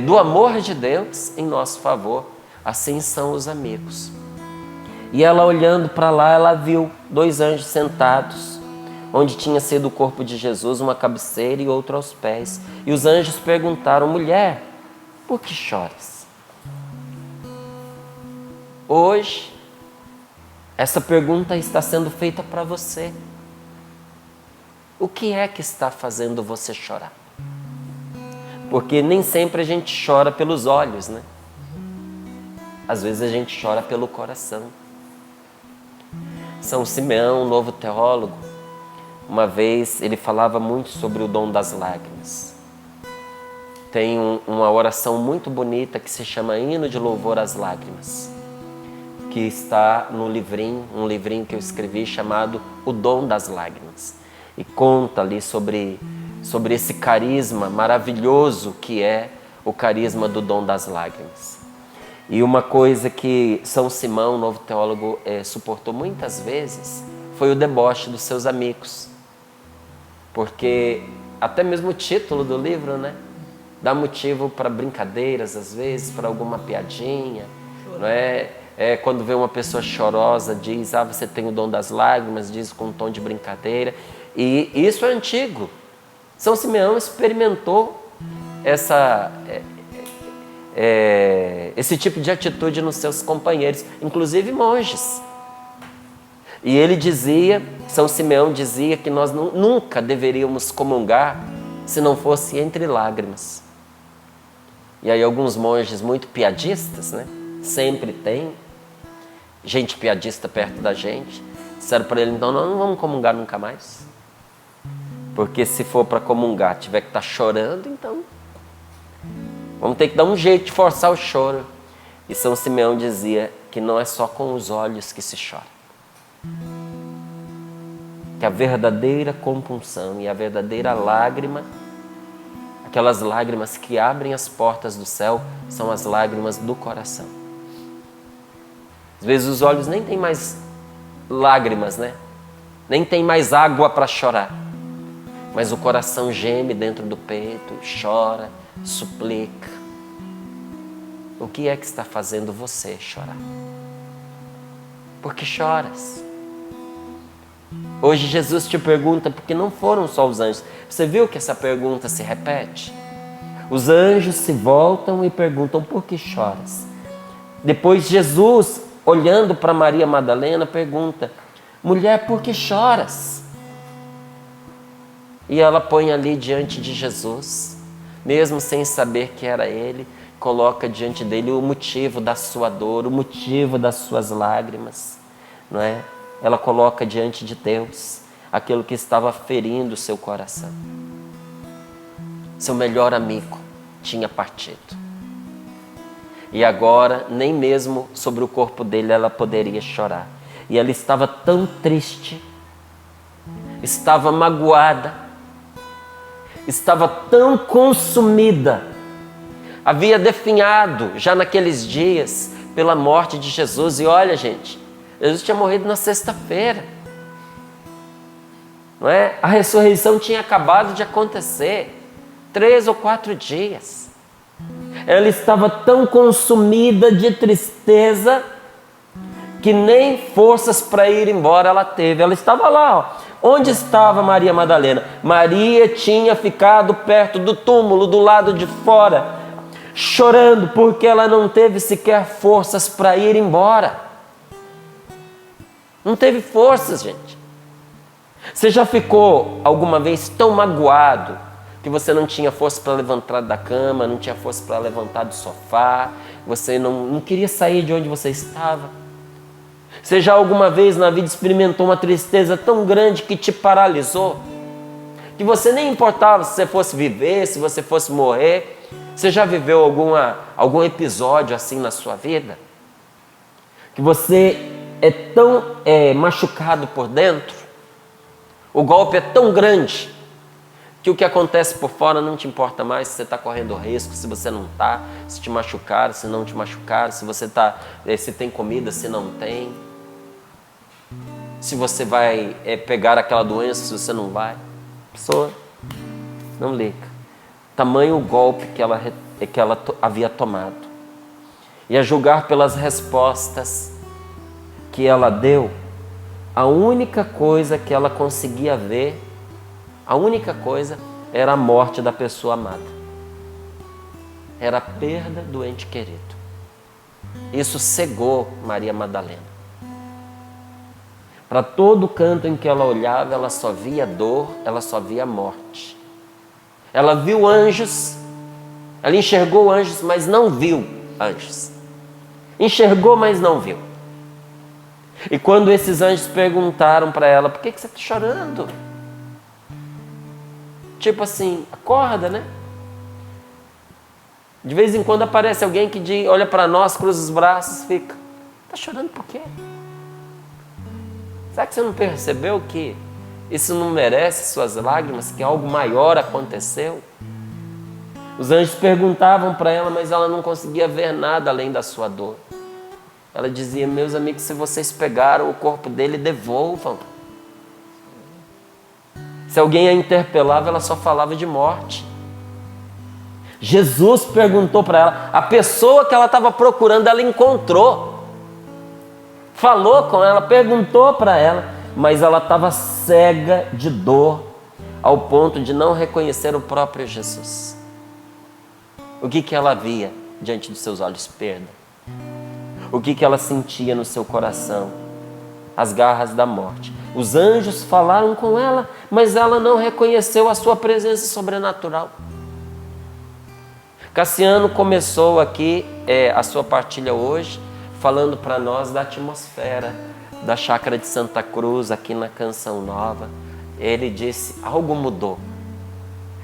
S2: do amor de Deus em nosso favor. Assim são os amigos. E ela olhando para lá, ela viu 2 anjos sentados, onde tinha sido o corpo de Jesus, uma cabeceira e outro aos pés. E os anjos perguntaram: mulher, por que choras? Hoje, essa pergunta está sendo feita para você. O que é que está fazendo você chorar? Porque nem sempre a gente chora pelos olhos, né? Às vezes a gente chora pelo coração. São Simeão, um novo teólogo, uma vez ele falava muito sobre o dom das lágrimas. Tem uma oração muito bonita que se chama Hino de Louvor às Lágrimas, que está no livrinho, um livrinho que eu escrevi chamado O Dom das Lágrimas. E conta ali sobre esse carisma maravilhoso que é o carisma do dom das lágrimas. E uma coisa que São Simão, novo teólogo, suportou muitas vezes foi o deboche dos seus amigos. Porque até mesmo o título do livro, né, dá motivo para brincadeiras, às vezes, para alguma piadinha. Não é? Quando vê uma pessoa chorosa, diz: você tem o dom das lágrimas, diz com um tom de brincadeira. E isso é antigo. São Simeão experimentou esse tipo de atitude nos seus companheiros, inclusive monges. E ele dizia, São Simeão dizia, que nós nunca deveríamos comungar se não fosse entre lágrimas. E aí alguns monges muito piadistas, né? Sempre tem gente piadista perto da gente, disseram para ele: então nós não vamos comungar nunca mais. Porque se for para comungar, tiver que estar chorando, então vamos ter que dar um jeito de forçar o choro. E São Simeão dizia que não é só com os olhos que se chora. Que a verdadeira compunção e a verdadeira lágrima, aquelas lágrimas que abrem as portas do céu, são as lágrimas do coração. Às vezes os olhos nem têm mais lágrimas, né? Nem tem mais água para chorar. Mas o coração geme dentro do peito, chora, suplica. O que é que está fazendo você chorar? Por que choras? Hoje Jesus te pergunta, porque não foram só os anjos. Você viu que essa pergunta se repete? Os anjos se voltam e perguntam: por que choras? Depois Jesus, olhando para Maria Madalena, pergunta: mulher, por que choras? E ela põe ali diante de Jesus, mesmo sem saber que era ele, coloca diante dele o motivo da sua dor, o motivo das suas lágrimas, não é? Ela coloca diante de Deus aquilo que estava ferindo o seu coração. Seu melhor amigo tinha partido. E agora, nem mesmo sobre o corpo dele ela poderia chorar. E ela estava tão triste, estava magoada, estava tão consumida, havia definhado já naqueles dias pela morte de Jesus. E olha, gente, Jesus tinha morrido na sexta-feira, não é? A ressurreição tinha acabado de acontecer, 3 ou 4 dias. Ela estava tão consumida de tristeza que nem forças para ir embora ela teve. Ela estava lá, ó. Onde estava Maria Madalena? Maria tinha ficado perto do túmulo, do lado de fora, chorando porque ela não teve sequer forças para ir embora. Não teve forças, gente. Você já ficou alguma vez tão magoado que você não tinha força para levantar da cama, não tinha força para levantar do sofá, você não queria sair de onde você estava? Você já alguma vez na vida experimentou uma tristeza tão grande que te paralisou? Que você nem importava se você fosse viver, se você fosse morrer. Você já viveu algum episódio assim na sua vida? Que você é tão machucado por dentro, o golpe é tão grande, que o que acontece por fora não te importa mais, se você está correndo risco, se você não está, se te machucaram, se não te machucaram, se você se tem comida, se não tem, se você vai pegar aquela doença, se você não vai. A pessoa não liga. Tamanho o golpe que ela havia tomado. E a julgar pelas respostas que ela deu, a única coisa que ela conseguia ver, a única coisa era a morte da pessoa amada. Era a perda do ente querido. Isso cegou Maria Madalena. Para todo canto em que ela olhava, ela só via dor, ela só via morte. Ela viu anjos, ela enxergou anjos, mas não viu anjos. Enxergou, mas não viu. E quando esses anjos perguntaram para ela: por que você está chorando? Tipo assim, acorda, né? De vez em quando aparece alguém que olha para nós, cruza os braços, fica: está chorando por quê? Será que você não percebeu que isso não merece suas lágrimas, que algo maior aconteceu? Os anjos perguntavam para ela, mas ela não conseguia ver nada além da sua dor. Ela dizia: meus amigos, se vocês pegaram o corpo dele, devolvam. Se alguém a interpelava, ela só falava de morte. Jesus perguntou para ela, a pessoa que ela estava procurando, ela encontrou. Falou com ela, perguntou para ela, mas ela estava cega de dor, ao ponto de não reconhecer o próprio Jesus. O que ela via diante dos seus olhos? Perda. O que ela sentia no seu coração? As garras da morte. Os anjos falaram com ela, mas ela não reconheceu a sua presença sobrenatural. Cassiano começou aqui a sua partilha hoje, falando para nós da atmosfera da Chácara de Santa Cruz, aqui na Canção Nova. Ele disse: algo mudou.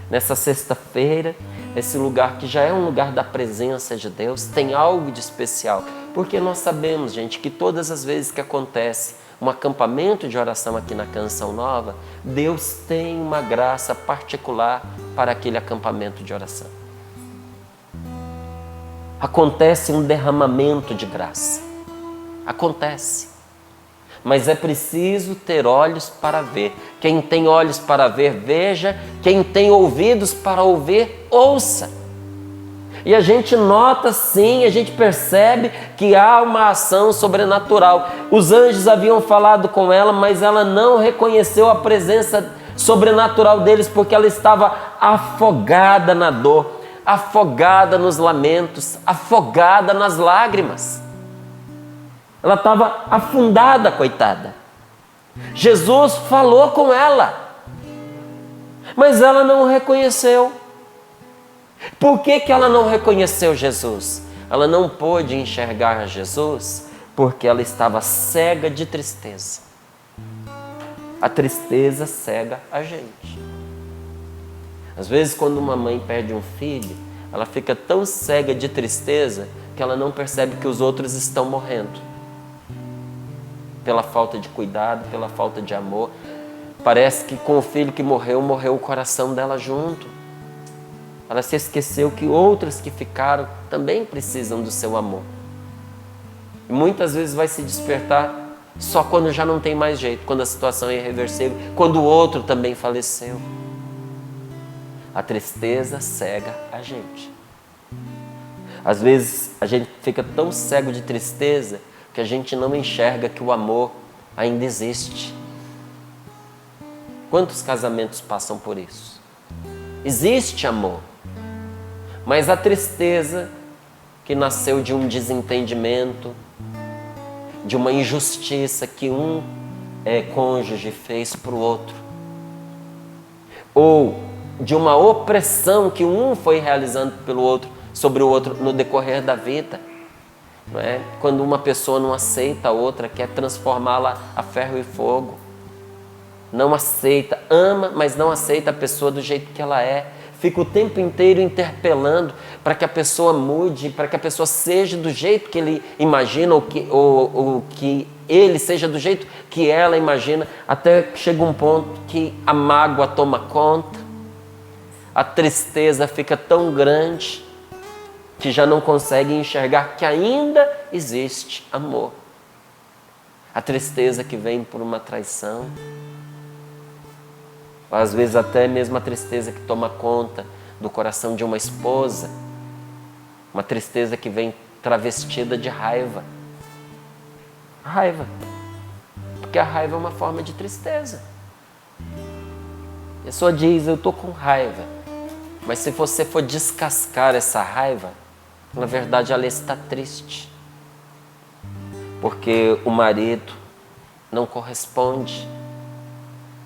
S2: Nessa sexta-feira, esse lugar que já é um lugar da presença de Deus, tem algo de especial. Porque nós sabemos, gente, que todas as vezes que acontece um acampamento de oração aqui na Canção Nova, Deus tem uma graça particular para aquele acampamento de oração. Acontece um derramamento de graça. Acontece. Mas é preciso ter olhos para ver. Quem tem olhos para ver, veja. Quem tem ouvidos para ouvir, ouça. E a gente nota sim, a gente percebe que há uma ação sobrenatural. Os anjos haviam falado com ela, mas ela não reconheceu a presença sobrenatural deles, porque ela estava afogada na dor. afogada nos lamentos, afogada nas lágrimas. Ela estava afundada, coitada. Jesus falou com ela, mas ela não o reconheceu. Por que ela não reconheceu Jesus? Ela não pôde enxergar Jesus porque ela estava cega de tristeza. A tristeza cega a gente. Às vezes, quando uma mãe perde um filho, ela fica tão cega de tristeza que ela não percebe que os outros estão morrendo. Pela falta de cuidado, pela falta de amor. Parece que com o filho que morreu, morreu o coração dela junto. Ela se esqueceu que outros que ficaram também precisam do seu amor. E muitas vezes vai se despertar só quando já não tem mais jeito, quando a situação é irreversível, quando o outro também faleceu. A tristeza cega a gente. Às vezes a gente fica tão cego de tristeza que a gente não enxerga que o amor ainda existe. Quantos casamentos passam por isso? Existe amor, mas a tristeza que nasceu de um desentendimento, de uma injustiça que um cônjuge fez para o outro, ou de uma opressão que um foi realizando pelo outro, sobre o outro no decorrer da vida. Não é? Quando uma pessoa não aceita a outra, quer transformá-la a ferro e fogo. Não aceita, ama, mas não aceita a pessoa do jeito que ela é. Fica o tempo inteiro interpelando para que a pessoa mude, para que a pessoa seja do jeito que ele imagina, ou que ele seja do jeito que ela imagina, até que chega um ponto que a mágoa toma conta, a tristeza fica tão grande que já não consegue enxergar que ainda existe amor. A tristeza que vem por uma traição, às vezes até mesmo a tristeza que toma conta do coração de uma esposa, uma tristeza que vem travestida de raiva. Raiva, porque a raiva é uma forma de tristeza. A pessoa diz, eu estou com raiva, mas se você for descascar essa raiva, na verdade ela está triste, porque o marido não corresponde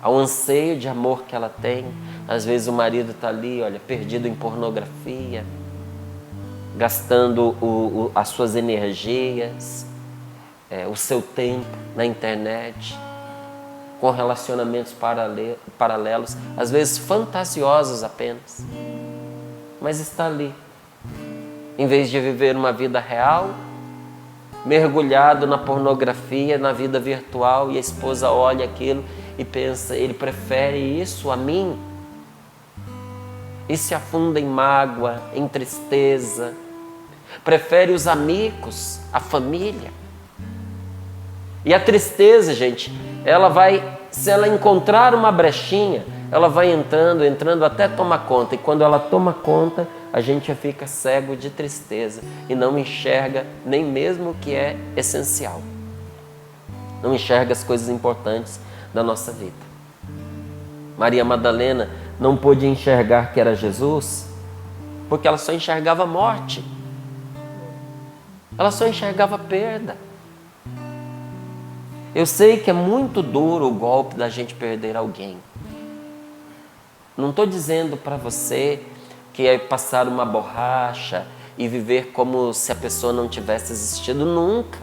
S2: ao anseio de amor que ela tem. Às vezes o marido está ali, olha, perdido em pornografia, gastando as suas energias, o seu tempo na internet, com relacionamentos paralelos, às vezes fantasiosos apenas, mas está ali. Em vez de viver uma vida real, mergulhado na pornografia, na vida virtual, e a esposa olha aquilo e pensa, ele prefere isso a mim? E se afunda em mágoa, em tristeza, prefere os amigos, a família. E a tristeza, gente, ela vai, se ela encontrar uma brechinha, ela vai entrando até tomar conta. E quando ela toma conta, a gente fica cego de tristeza e não enxerga nem mesmo o que é essencial. Não enxerga as coisas importantes da nossa vida. Maria Madalena não pôde enxergar que era Jesus porque ela só enxergava morte. Ela só enxergava perda. Eu sei que é muito duro o golpe da gente perder alguém. Não estou dizendo para você que é passar uma borracha e viver como se a pessoa não tivesse existido. Nunca.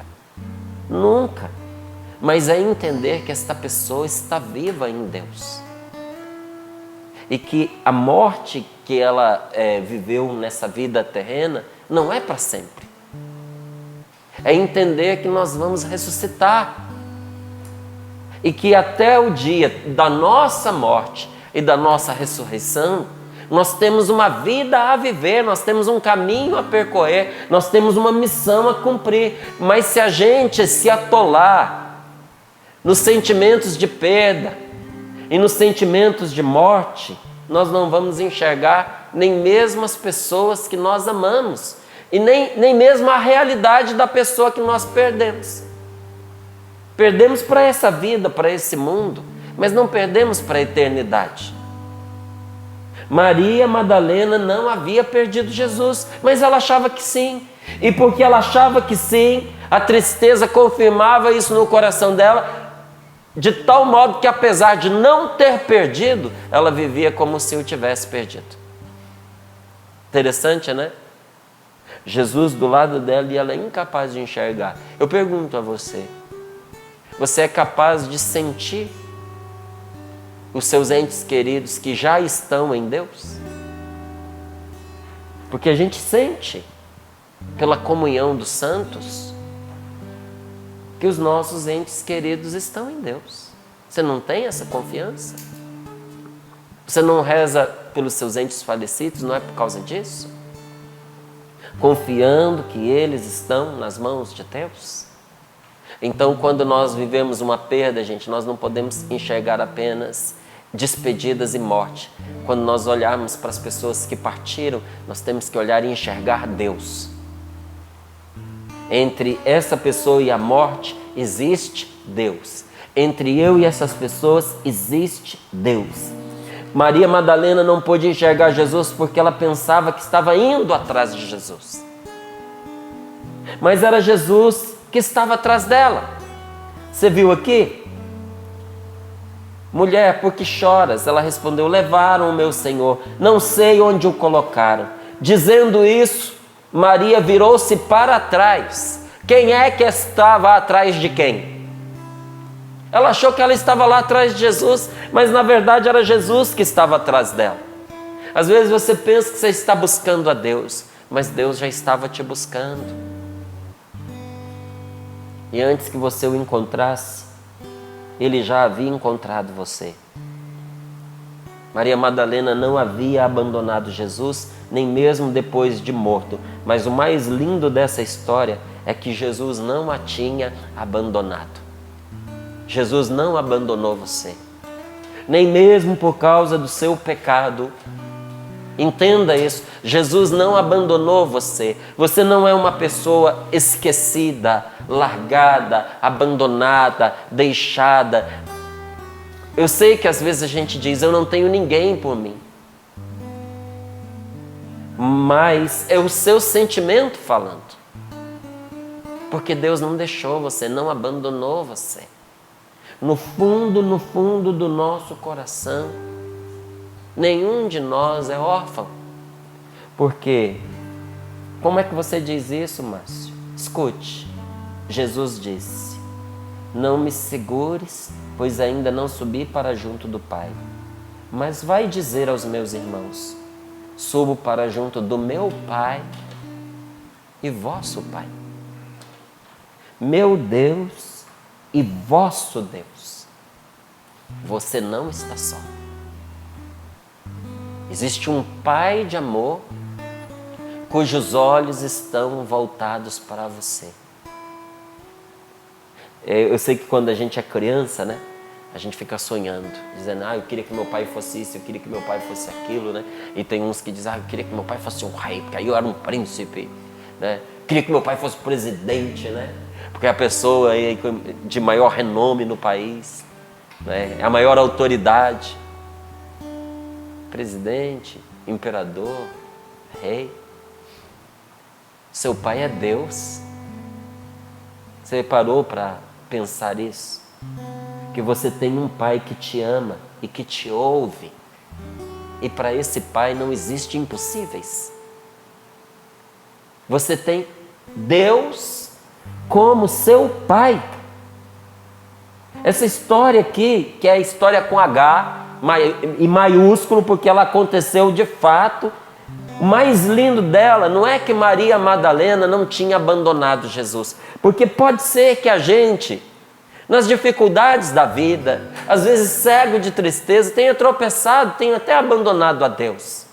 S2: Nunca. Mas é entender que esta pessoa está viva em Deus. E que a morte que ela viveu nessa vida terrena não é para sempre. É entender que nós vamos ressuscitar. E que até o dia da nossa morte e da nossa ressurreição, nós temos uma vida a viver, nós temos um caminho a percorrer, nós temos uma missão a cumprir. Mas se a gente se atolar nos sentimentos de perda e nos sentimentos de morte, nós não vamos enxergar nem mesmo as pessoas que nós amamos e nem mesmo a realidade da pessoa que nós perdemos. Perdemos para essa vida, para esse mundo, mas não perdemos para a eternidade. Maria Madalena não havia perdido Jesus, mas ela achava que sim. E porque ela achava que sim, a tristeza confirmava isso no coração dela, de tal modo que, apesar de não ter perdido, ela vivia como se o tivesse perdido. Interessante, né? Jesus do lado dela e ela é incapaz de enxergar. Eu pergunto a você, você é capaz de sentir os seus entes queridos que já estão em Deus? Porque a gente sente, pela comunhão dos santos, que os nossos entes queridos estão em Deus. Você não tem essa confiança? Você não reza pelos seus entes falecidos, não é por causa disso? Confiando que eles estão nas mãos de Deus? Então, quando nós vivemos uma perda, gente, nós não podemos enxergar apenas despedidas e morte. Quando nós olharmos para as pessoas que partiram, nós temos que olhar e enxergar Deus. Entre essa pessoa e a morte existe Deus. Entre eu e essas pessoas existe Deus. Maria Madalena não pôde enxergar Jesus porque ela pensava que estava indo atrás de Jesus. Mas era Jesus que estava atrás dela. Você viu aqui? Mulher, por que choras? Ela respondeu, levaram o meu Senhor, não sei onde o colocaram. Dizendo isso, Maria virou-se para trás. Quem é que estava atrás de quem? Ela achou que ela estava lá atrás de Jesus, mas na verdade era Jesus que estava atrás dela. Às vezes você pensa que você está buscando a Deus, mas Deus já estava te buscando. E antes que você o encontrasse, Ele já havia encontrado você. Maria Madalena não havia abandonado Jesus, nem mesmo depois de morto. Mas o mais lindo dessa história é que Jesus não a tinha abandonado. Jesus não abandonou você, nem mesmo por causa do seu pecado. Entenda isso, Jesus não abandonou você. Você não é uma pessoa esquecida, largada, abandonada, deixada. Eu sei que às vezes a gente diz, eu não tenho ninguém por mim. Mas é o seu sentimento falando. Porque Deus não deixou você, não abandonou você. No fundo do nosso coração, nenhum de nós é órfão. Porque, como é que você diz isso, Márcio? Escute, Jesus disse, não me segures, pois ainda não subi para junto do Pai. Mas vai dizer aos meus irmãos, subo para junto do meu Pai e vosso Pai. Meu Deus e vosso Deus. Você não está só. Existe um Pai de amor cujos olhos estão voltados para você. Eu sei que quando a gente é criança, né? A gente fica sonhando, dizendo, eu queria que meu pai fosse isso, eu queria que meu pai fosse aquilo, né? E tem uns que dizem, eu queria que meu pai fosse um rei, porque aí eu era um príncipe, né? Eu queria que meu pai fosse presidente, né? Porque é a pessoa de maior renome no país, né? É a maior autoridade. Presidente, imperador, rei. Seu pai é Deus. Você parou para pensar isso? Que você tem um pai que te ama e que te ouve. E para esse pai não existe impossíveis. Você tem Deus como seu pai. Essa história aqui, que é a história com H e maiúsculo, porque ela aconteceu de fato. O mais lindo dela não é que Maria Madalena não tinha abandonado Jesus, porque pode ser que a gente, nas dificuldades da vida, às vezes cego de tristeza, tenha tropeçado, tenha até abandonado a Deus.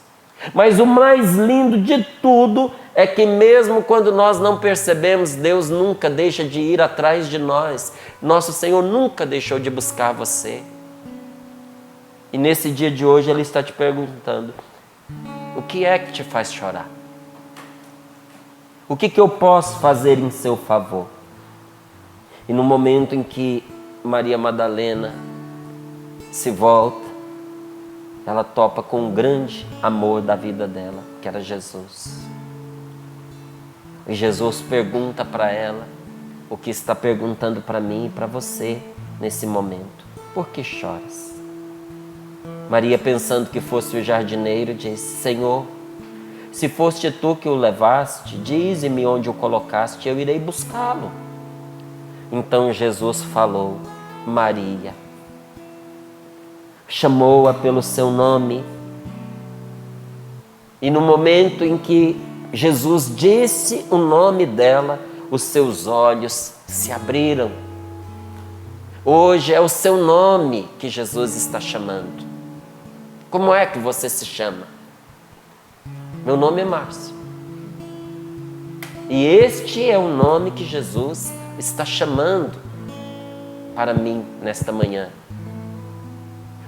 S2: Mas o mais lindo de tudo é que mesmo quando nós não percebemos, Deus nunca deixa de ir atrás de nós. Nosso Senhor nunca deixou de buscar você. E nesse dia de hoje Ele está te perguntando, o que é que te faz chorar? O que eu posso fazer em seu favor? E no momento em que Maria Madalena se volta, ela topa com um grande amor da vida dela, que era Jesus. E Jesus pergunta para ela o que está perguntando para mim e para você nesse momento: por que choras? Maria, pensando que fosse o jardineiro, disse: Senhor, se foste tu que o levaste, dize-me onde o colocaste, eu irei buscá-lo. Então Jesus falou: Maria. Chamou-a pelo seu nome. E no momento em que Jesus disse o nome dela, os seus olhos se abriram. Hoje é o seu nome que Jesus está chamando. Como é que você se chama? Meu nome é Márcio. E este é o nome que Jesus está chamando para mim nesta manhã.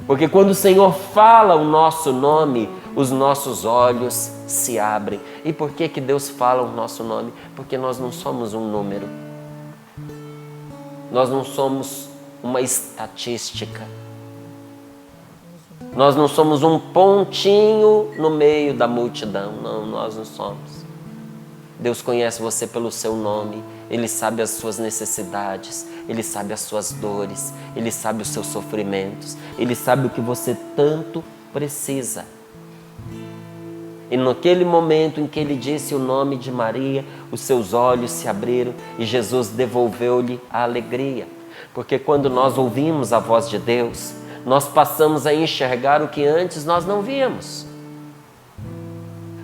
S2: Porque quando o Senhor fala o nosso nome, os nossos olhos se abrem. E por que que Deus fala o nosso nome? Porque nós não somos um número. Nós não somos uma estatística. Nós não somos um pontinho no meio da multidão. Não, nós não somos. Deus conhece você pelo seu nome. Ele sabe as suas necessidades. Ele sabe as suas dores. Ele sabe os seus sofrimentos. Ele sabe o que você tanto precisa. E naquele momento em que ele disse o nome de Maria, os seus olhos se abriram e Jesus devolveu-lhe a alegria. Porque quando nós ouvimos a voz de Deus, nós passamos a enxergar o que antes nós não víamos.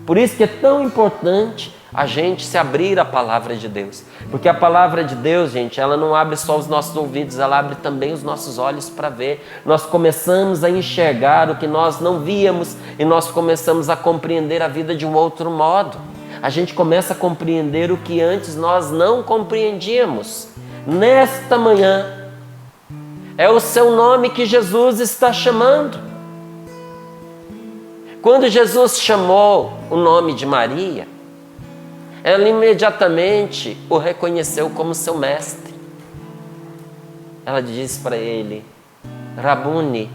S2: Por isso que é tão importante a gente se abrir à palavra de Deus. Porque a palavra de Deus, gente, ela não abre só os nossos ouvidos, ela abre também os nossos olhos para ver. Nós começamos a enxergar o que nós não víamos e nós começamos a compreender a vida de um outro modo. A gente começa a compreender o que antes nós não compreendíamos. Nesta manhã, é o seu nome que Jesus está chamando. Quando Jesus chamou o nome de Maria, ela imediatamente o reconheceu como seu mestre. Ela disse para ele: Rabuni,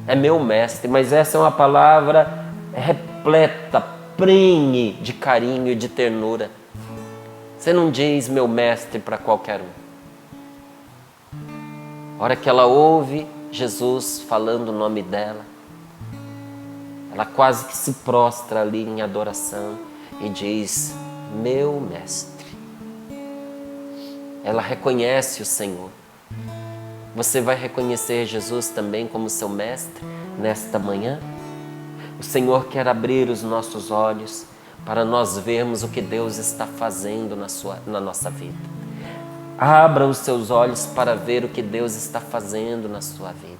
S2: é meu mestre. Mas essa é uma palavra repleta, prenhe de carinho e de ternura. Você não diz meu mestre para qualquer um. A hora que ela ouve Jesus falando o nome dela, ela quase que se prostra ali em adoração e diz: meu mestre. Ela reconhece o Senhor. Você vai reconhecer Jesus também como seu mestre nesta manhã? O Senhor quer abrir os nossos olhos para nós vermos o que Deus está fazendo na nossa vida. Abra os seus olhos para ver o que Deus está fazendo na sua vida.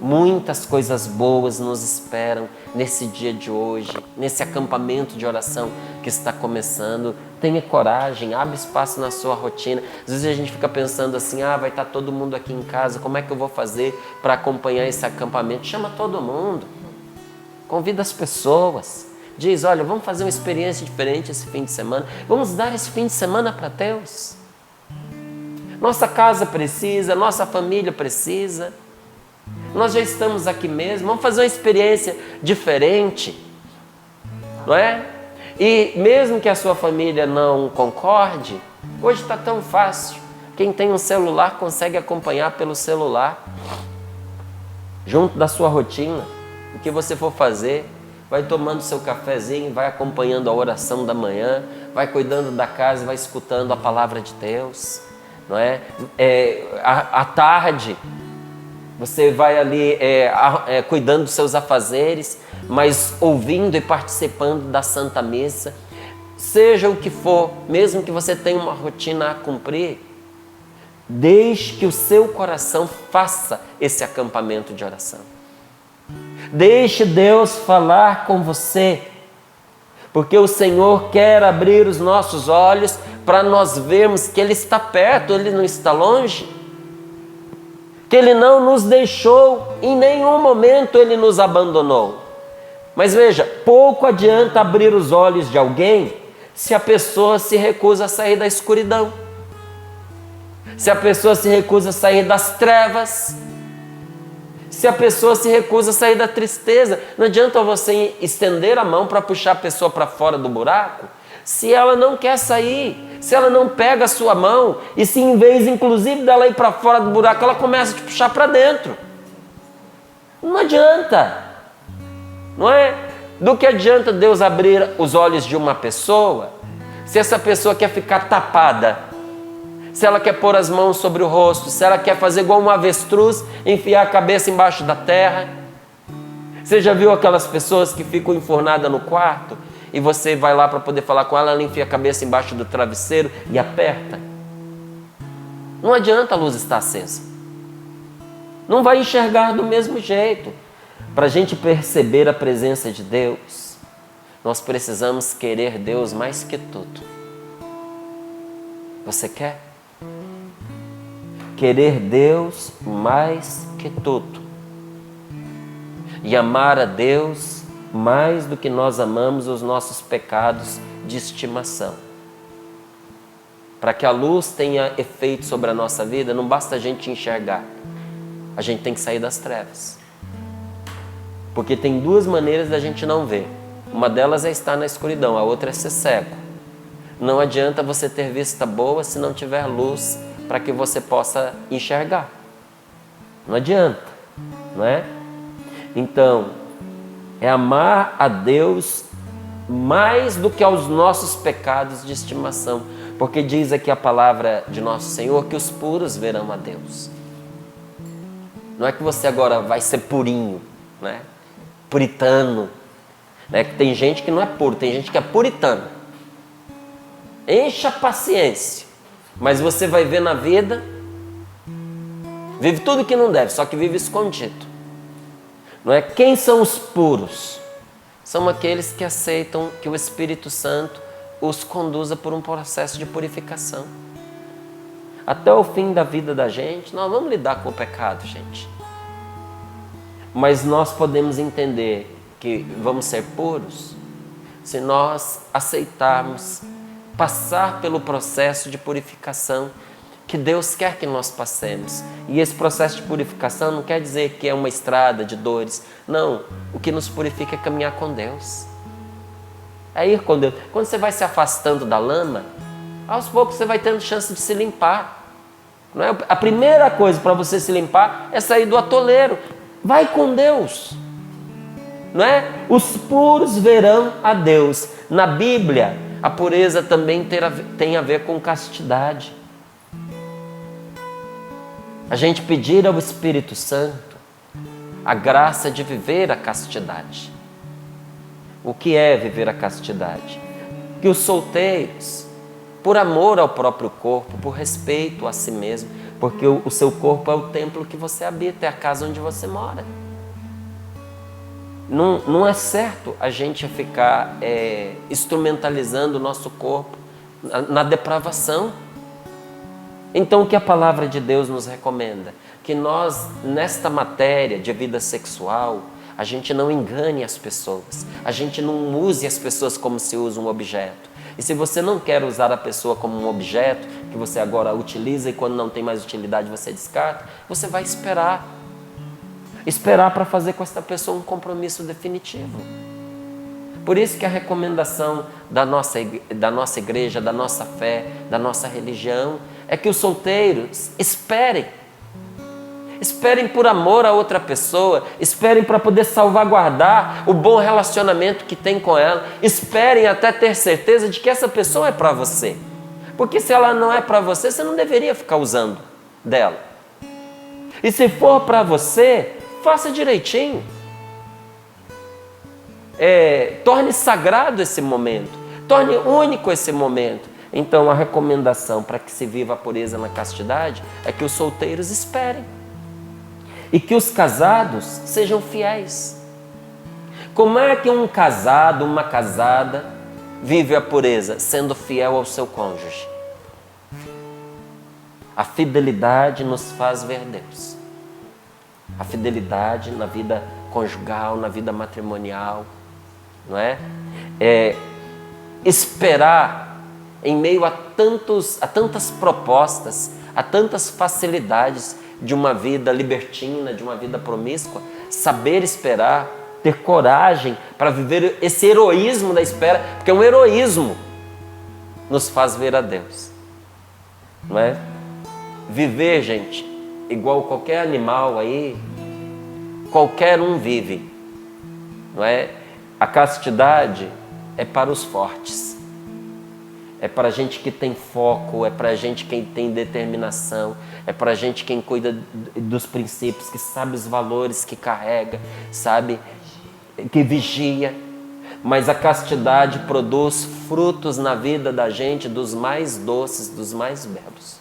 S2: Muitas coisas boas nos esperam nesse dia de hoje, nesse acampamento de oração que está começando. Tenha coragem, abre espaço na sua rotina. Às vezes a gente fica pensando assim: vai estar todo mundo aqui em casa, como é que eu vou fazer para acompanhar esse acampamento? Chama todo mundo, convida as pessoas, diz: olha, vamos fazer uma experiência diferente esse fim de semana, vamos dar esse fim de semana para Deus. Nossa casa precisa, nossa família precisa. Nós já estamos aqui mesmo, vamos fazer uma experiência diferente, não é? E mesmo que a sua família não concorde, hoje está tão fácil. Quem tem um celular consegue acompanhar pelo celular, junto da sua rotina. O que você for fazer, vai tomando seu cafezinho, vai acompanhando a oração da manhã, vai cuidando da casa, vai escutando a palavra de Deus, não é? À tarde, você vai ali cuidando dos seus afazeres, mas ouvindo e participando da Santa Missa. Seja o que for, mesmo que você tenha uma rotina a cumprir, deixe que o seu coração faça esse acampamento de oração. Deixe Deus falar com você, porque o Senhor quer abrir os nossos olhos para nós vermos que Ele está perto, Ele não está longe. Que Ele não nos deixou, em nenhum momento Ele nos abandonou. Mas veja, pouco adianta abrir os olhos de alguém se a pessoa se recusa a sair da escuridão, se a pessoa se recusa a sair das trevas, Se a pessoa se recusa a sair da tristeza, não adianta você estender a mão para puxar a pessoa para fora do buraco, se ela não quer sair, se ela não pega a sua mão, e se em vez, inclusive, dela ir para fora do buraco, ela começa a te puxar para dentro. Não adianta, não é? Do que adianta Deus abrir os olhos de uma pessoa, se essa pessoa quer ficar tapada, se ela quer pôr as mãos sobre o rosto, se ela quer fazer igual um avestruz, enfiar a cabeça embaixo da terra. Você já viu aquelas pessoas que ficam enfurnadas no quarto e você vai lá para poder falar com ela, ela enfia a cabeça embaixo do travesseiro e aperta? Não adianta a luz estar acesa. Não vai enxergar do mesmo jeito. Para a gente perceber a presença de Deus, nós precisamos querer Deus mais que tudo. Você quer? Querer Deus mais que tudo. E amar a Deus mais do que nós amamos os nossos pecados de estimação. Para que a luz tenha efeito sobre a nossa vida, não basta a gente enxergar. A gente tem que sair das trevas. Porque tem duas maneiras da gente não ver. Uma delas é estar na escuridão, a outra é ser cego. Não adianta você ter vista boa se não tiver luz para que você possa enxergar. Não adianta, não é? Então, é amar a Deus mais do que aos nossos pecados de estimação. Porque diz aqui a palavra de nosso Senhor que os puros verão a Deus. Não é que você agora vai ser purinho, né? Puritano. Né? Que tem gente que não é puro, tem gente que é puritano. Encha a paciência. Mas você vai ver na vida, vive tudo que não deve, só que vive escondido. Não é? Quem são os puros? São aqueles que aceitam que o Espírito Santo os conduza por um processo de purificação. Até o fim da vida da gente, nós vamos lidar com o pecado, gente. Mas nós podemos entender que vamos ser puros se nós aceitarmos passar pelo processo de purificação que Deus quer que nós passemos. E esse processo de purificação não quer dizer que é uma estrada de dores. Não, o que nos purifica é caminhar com Deus. É ir com Deus. Quando você vai se afastando da lama, aos poucos você vai tendo chance de se limpar. Não é? A primeira coisa para você se limpar é sair do atoleiro. Vai com Deus. Não é? Os puros verão a Deus. Na Bíblia, a pureza também tem a ver com castidade. A gente pedir ao Espírito Santo a graça de viver a castidade. O que é viver a castidade? Que os solteiros, por amor ao próprio corpo, por respeito a si mesmo, porque o seu corpo é o templo que você habita, é a casa onde você mora. Não é certo a gente ficar instrumentalizando o nosso corpo na depravação. Então, o que a palavra de Deus nos recomenda? Que nós, nesta matéria de vida sexual, a gente não engane as pessoas. A gente não use as pessoas como se usa um objeto. E se você não quer usar a pessoa como um objeto, que você agora utiliza e quando não tem mais utilidade você descarta, você vai esperar. Esperar para fazer com esta pessoa um compromisso definitivo. Por isso que a recomendação da nossa igreja, da nossa fé, da nossa religião, é que os solteiros esperem. Esperem por amor a outra pessoa, esperem para poder salvaguardar o bom relacionamento que tem com ela, esperem até ter certeza de que essa pessoa é para você. Porque se ela não é para você, você não deveria ficar usando dela. E se for para você, faça direitinho. Torne sagrado esse momento, torne único esse momento. Então a recomendação para que se viva a pureza na castidade é que os solteiros esperem e que os casados sejam fiéis. Como é que um casado, uma casada vive a pureza? Sendo fiel ao seu cônjuge. A fidelidade nos faz ver Deus. A fidelidade na vida conjugal, na vida matrimonial, não é? Esperar em meio a tantas propostas, a tantas facilidades de uma vida libertina, de uma vida promíscua, saber esperar, ter coragem para viver esse heroísmo da espera, porque um heroísmo nos faz ver a Deus, não é? Viver, gente, igual qualquer animal aí, qualquer um vive, não é? A castidade é para os fortes, é para a gente que tem foco, é para a gente quem tem determinação, é para a gente quem cuida dos princípios, que sabe os valores que carrega, sabe, que vigia. Mas a castidade produz frutos na vida da gente dos mais doces, dos mais belos.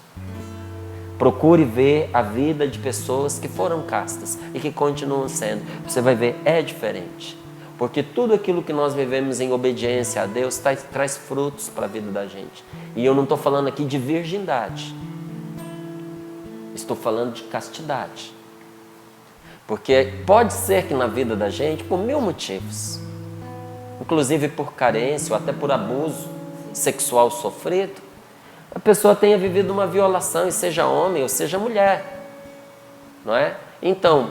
S2: Procure ver a vida de pessoas que foram castas e que continuam sendo. Você vai ver, é diferente. Porque tudo aquilo que nós vivemos em obediência a Deus traz frutos para a vida da gente. E eu não estou falando aqui de virgindade. Estou falando de castidade. Porque pode ser que na vida da gente, por mil motivos, inclusive por carência ou até por abuso sexual sofrido, a pessoa tenha vivido uma violação, e seja homem ou seja mulher, não é? Então,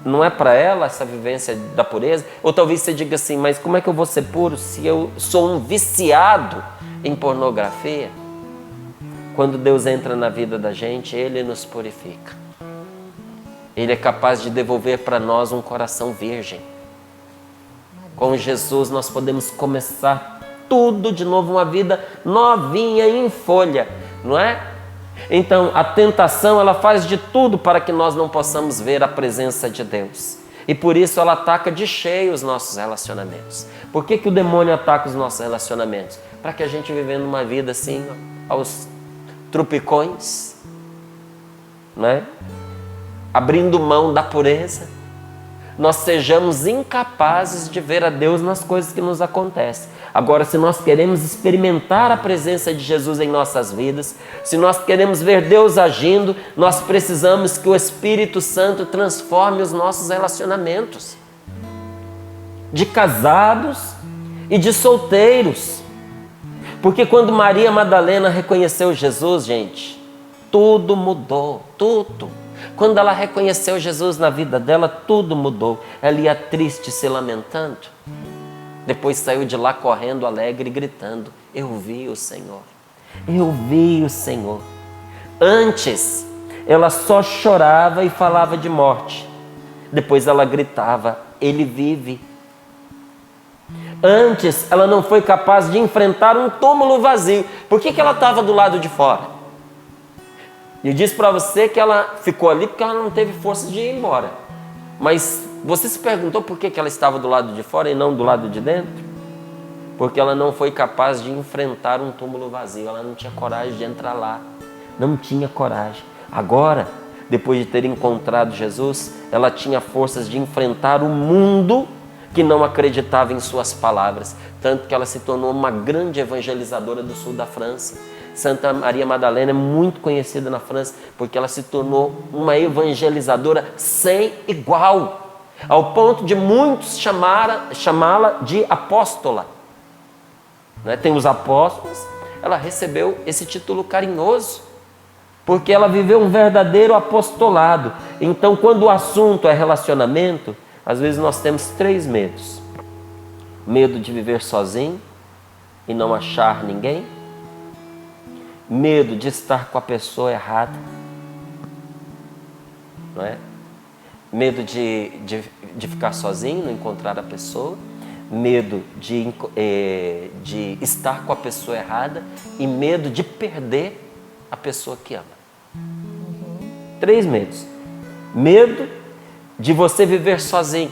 S2: não é para ela essa vivência da pureza? Ou talvez você diga assim, mas como é que eu vou ser puro se eu sou um viciado em pornografia? Quando Deus entra na vida da gente, Ele nos purifica. Ele é capaz de devolver para nós um coração virgem. Com Jesus nós podemos começar tudo de novo, uma vida novinha em folha, não é? Então a tentação, ela faz de tudo para que nós não possamos ver a presença de Deus. E por isso ela ataca de cheio os nossos relacionamentos. Por que o demônio ataca os nossos relacionamentos? Para que a gente vivendo uma vida assim, aos trupicões, não é? Abrindo mão da pureza, nós sejamos incapazes de ver a Deus nas coisas que nos acontecem. Agora, se nós queremos experimentar a presença de Jesus em nossas vidas, se nós queremos ver Deus agindo, nós precisamos que o Espírito Santo transforme os nossos relacionamentos de casados e de solteiros. Porque quando Maria Madalena reconheceu Jesus, gente, tudo mudou, tudo. Quando ela reconheceu Jesus na vida dela, tudo mudou. Ela ia triste, se lamentando. Depois saiu de lá correndo, alegre, gritando, eu vi o Senhor, eu vi o Senhor. Antes, ela só chorava e falava de morte. Depois ela gritava, Ele vive. Antes, ela não foi capaz de enfrentar um túmulo vazio. Por que ela estava do lado de fora? Eu disse para você que ela ficou ali porque ela não teve força de ir embora. Mas você se perguntou por que ela estava do lado de fora e não do lado de dentro? Porque ela não foi capaz de enfrentar um túmulo vazio. Ela não tinha coragem de entrar lá. Não tinha coragem. Agora, depois de ter encontrado Jesus, ela tinha forças de enfrentar o mundo que não acreditava em suas palavras. Tanto que ela se tornou uma grande evangelizadora do sul da França. Santa Maria Madalena é muito conhecida na França porque ela se tornou uma evangelizadora sem igual, ao ponto de muitos chamá-la de apóstola. Né? Tem os apóstolos, ela recebeu esse título carinhoso, porque ela viveu um verdadeiro apostolado. Então, quando o assunto é relacionamento, às vezes nós temos 3 medos. Medo de viver sozinho e não achar ninguém. Medo de estar com a pessoa errada, não é? Medo de ficar sozinho, não encontrar a pessoa. Medo de estar com a pessoa errada e medo de perder a pessoa que ama. 3 medos. Medo de você viver sozinho,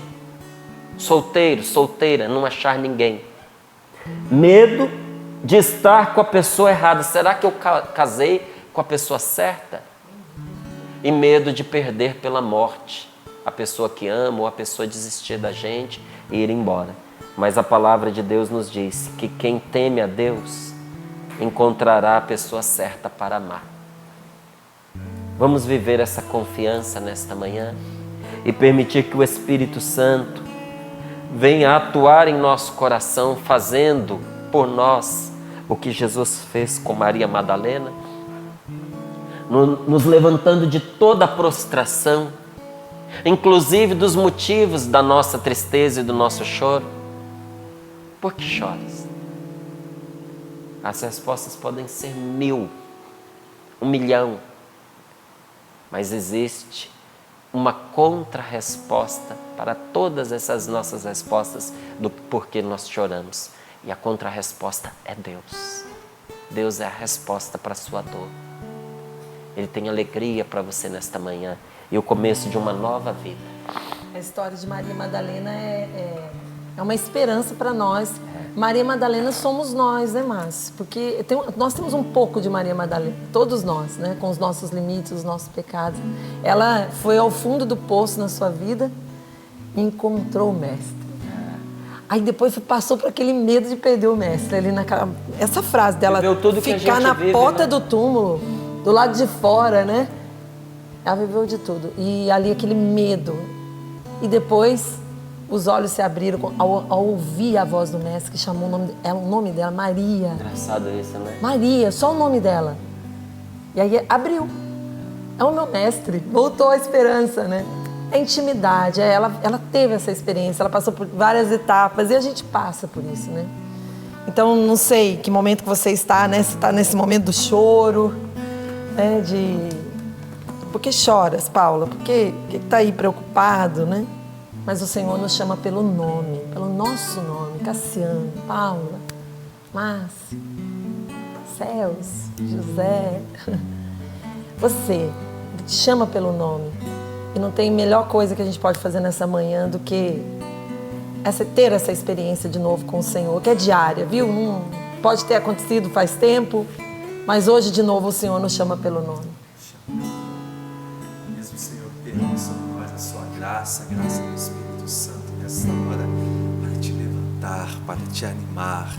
S2: solteiro, solteira, não achar ninguém. Medo de estar com a pessoa errada. Será que eu casei com a pessoa certa? E medo de perder pela morte a pessoa que ama ou a pessoa desistir da gente e ir embora. Mas a palavra de Deus nos diz que quem teme a Deus encontrará a pessoa certa para amar. Vamos viver essa confiança nesta manhã e permitir que o Espírito Santo venha atuar em nosso coração, fazendo por nós o que Jesus fez com Maria Madalena. nos levantando de toda a prostração, inclusive dos motivos da nossa tristeza e do nosso choro. Por que choras? As respostas podem ser 1000, 1.000.000, mas existe uma contra-resposta para todas essas nossas respostas do porquê nós choramos. E a contra-resposta é Deus. Deus é a resposta para a sua dor. Ele tem alegria para você nesta manhã e o começo de uma nova vida.
S1: A história de Maria Madalena é uma esperança para nós. Maria Madalena somos nós, né, Márcio? Porque nós temos um pouco de Maria Madalena, todos nós, né? Com os nossos limites, os nossos pecados. Ela foi ao fundo do poço na sua vida e encontrou o Mestre. Aí depois passou por aquele medo de perder o Mestre. Ali essa frase dela, ficar na porta do túmulo, do lado de fora, né? Ela viveu de tudo. E ali aquele medo. E depois os olhos se abriram ao ouvir a voz do Mestre, que chamou o nome dela, Maria.
S2: Engraçado isso, né?
S1: Maria, só o nome dela. E aí abriu. É o meu Mestre. Voltou a esperança, né? A intimidade. Ela teve essa experiência, ela passou por várias etapas e a gente passa por isso, né? Então, não sei que momento que você está, né? Se está nesse momento do choro, né? Por que choras, Paula? Por que está aí preocupado, né? Mas o Senhor nos chama pelo nome, pelo nosso nome. Cassiano, Paula, Márcio, Céus, José. Você, Ele te chama pelo nome. E não tem melhor coisa que a gente pode fazer nessa manhã do que ter essa experiência de novo com o Senhor, que é diária, viu? Não pode ter acontecido faz tempo, mas hoje de novo o Senhor nos chama pelo nome.
S3: Mesmo o Senhor derrama sobre nós a sua graça, a graça do Espírito Santo nessa hora, para te levantar, para te animar,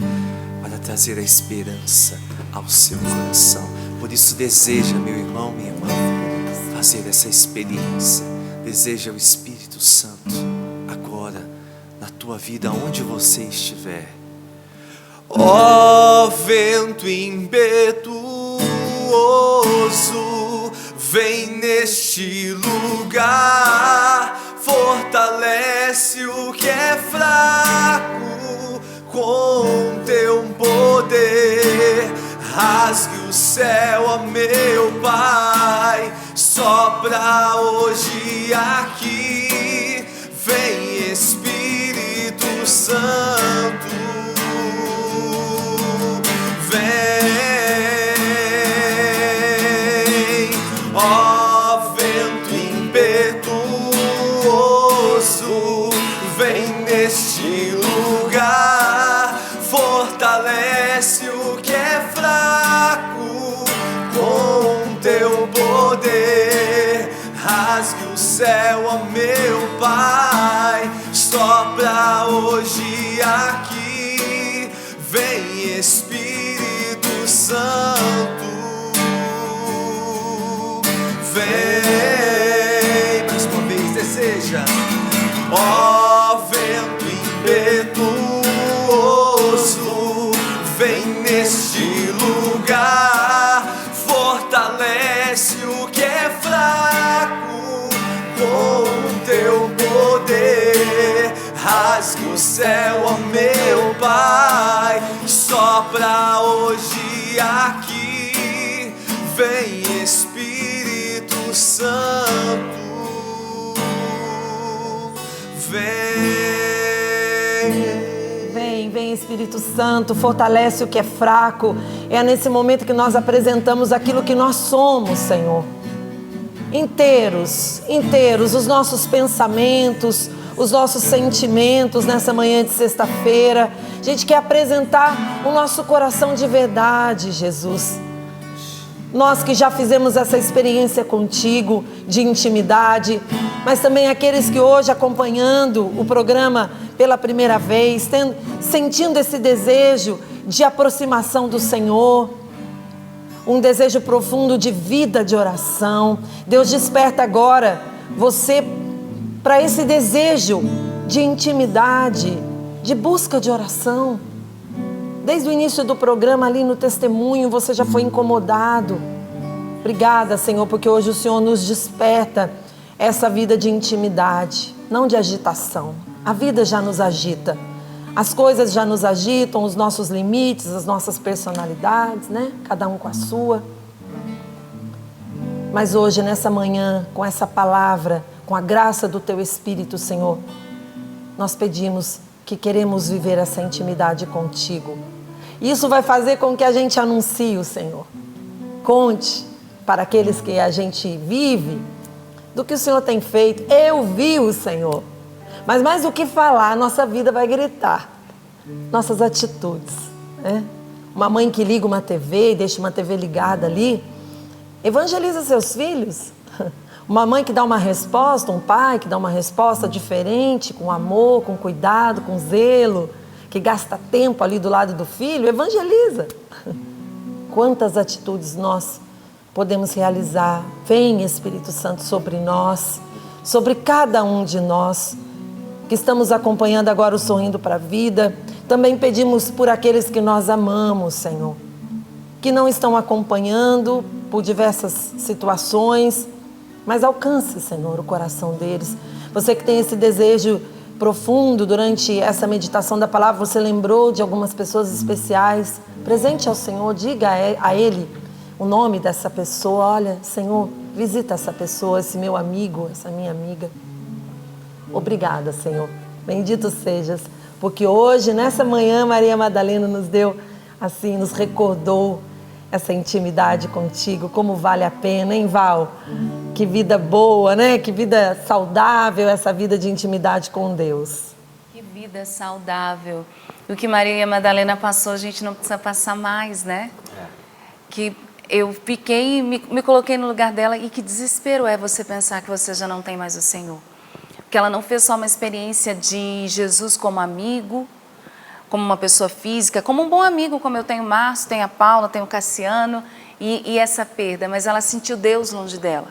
S3: para trazer a esperança ao seu coração. Por isso deseja, meu irmão, minha irmã, fazer essa experiência. Deseja o Espírito Santo agora na tua vida, onde você estiver. Ó vento impetuoso, vem neste lugar, fortalece o que é fraco com teu poder. Rasgue o céu, ó meu Pai, sopra hoje aqui, vem Espírito Santo, vem, ó vento impetuoso, vem neste lugar, fortalece o que é fraco com teu poder. Rasgue o céu, ó meu Pai, sopra hoje aqui, vem Espírito Santo, vem. Mais uma vez, deseja. Ó vento impetuoso, vem neste lugar, fortalece o que é fraco com teu poder. Rasgue o céu, ó meu Pai, sopra hoje aqui, vem Espírito Santo,
S1: Vem Espírito Santo, fortalece o que é fraco. É nesse momento que nós apresentamos aquilo que nós somos, Senhor. Inteiros, os nossos pensamentos, os nossos sentimentos nessa manhã de sexta-feira. A gente quer apresentar o nosso coração de verdade, Jesus. Nós que já fizemos essa experiência contigo, de intimidade, mas também aqueles que hoje acompanhando o programa pela primeira vez, sentindo esse desejo de aproximação do Senhor, um desejo profundo de vida de oração. Deus desperta agora você para esse desejo de intimidade, de busca de oração. Desde o início do programa ali no testemunho você já foi incomodado. Obrigada, Senhor, porque hoje o Senhor nos desperta essa vida de intimidade, não de agitação. A vida já nos agita. As coisas já nos agitam, os nossos limites, as nossas personalidades, né? Cada um com a sua. Mas hoje, nessa manhã, com essa palavra, com a graça do Teu Espírito, Senhor, nós pedimos que queremos viver essa intimidade contigo. Isso vai fazer com que a gente anuncie o Senhor. Conte para aqueles que a gente vive do que o Senhor tem feito. Eu vi o Senhor. Mas mais do que falar, nossa vida vai gritar. Nossas atitudes, né? Uma mãe que liga uma TV e deixa uma TV ligada ali, evangeliza seus filhos. Uma mãe que dá uma resposta, um pai que dá uma resposta diferente, com amor, com cuidado, com zelo, que gasta tempo ali do lado do filho, evangeliza. Quantas atitudes nós podemos realizar? Vem, Espírito Santo, sobre nós, sobre cada um de nós, que estamos acompanhando agora o Sorrindo para a Vida. Também pedimos por aqueles que nós amamos, Senhor, que não estão acompanhando por diversas situações, mas alcance, Senhor, o coração deles. Você que tem esse desejo profundo durante essa meditação da palavra, você lembrou de algumas pessoas especiais, presente ao Senhor, diga a Ele o nome dessa pessoa. Olha, Senhor, visita essa pessoa, esse meu amigo, essa minha amiga. Obrigada, Senhor. Bendito sejas, porque hoje, nessa manhã, Maria Madalena nos deu, assim, nos recordou essa intimidade contigo, como vale a pena, hein, Val? Que vida boa, né? Que vida saudável, essa vida de intimidade com Deus.
S4: Que vida saudável. E o que Maria Madalena passou, a gente não precisa passar mais, né? Que eu fiquei, me coloquei no lugar dela, e que desespero é você pensar que você já não tem mais o Senhor. Porque ela não fez só uma experiência de Jesus como amigo, como uma pessoa física, como um bom amigo, como eu tenho o Márcio, tenho a Paula, tenho o Cassiano, e essa perda, mas ela sentiu Deus longe dela.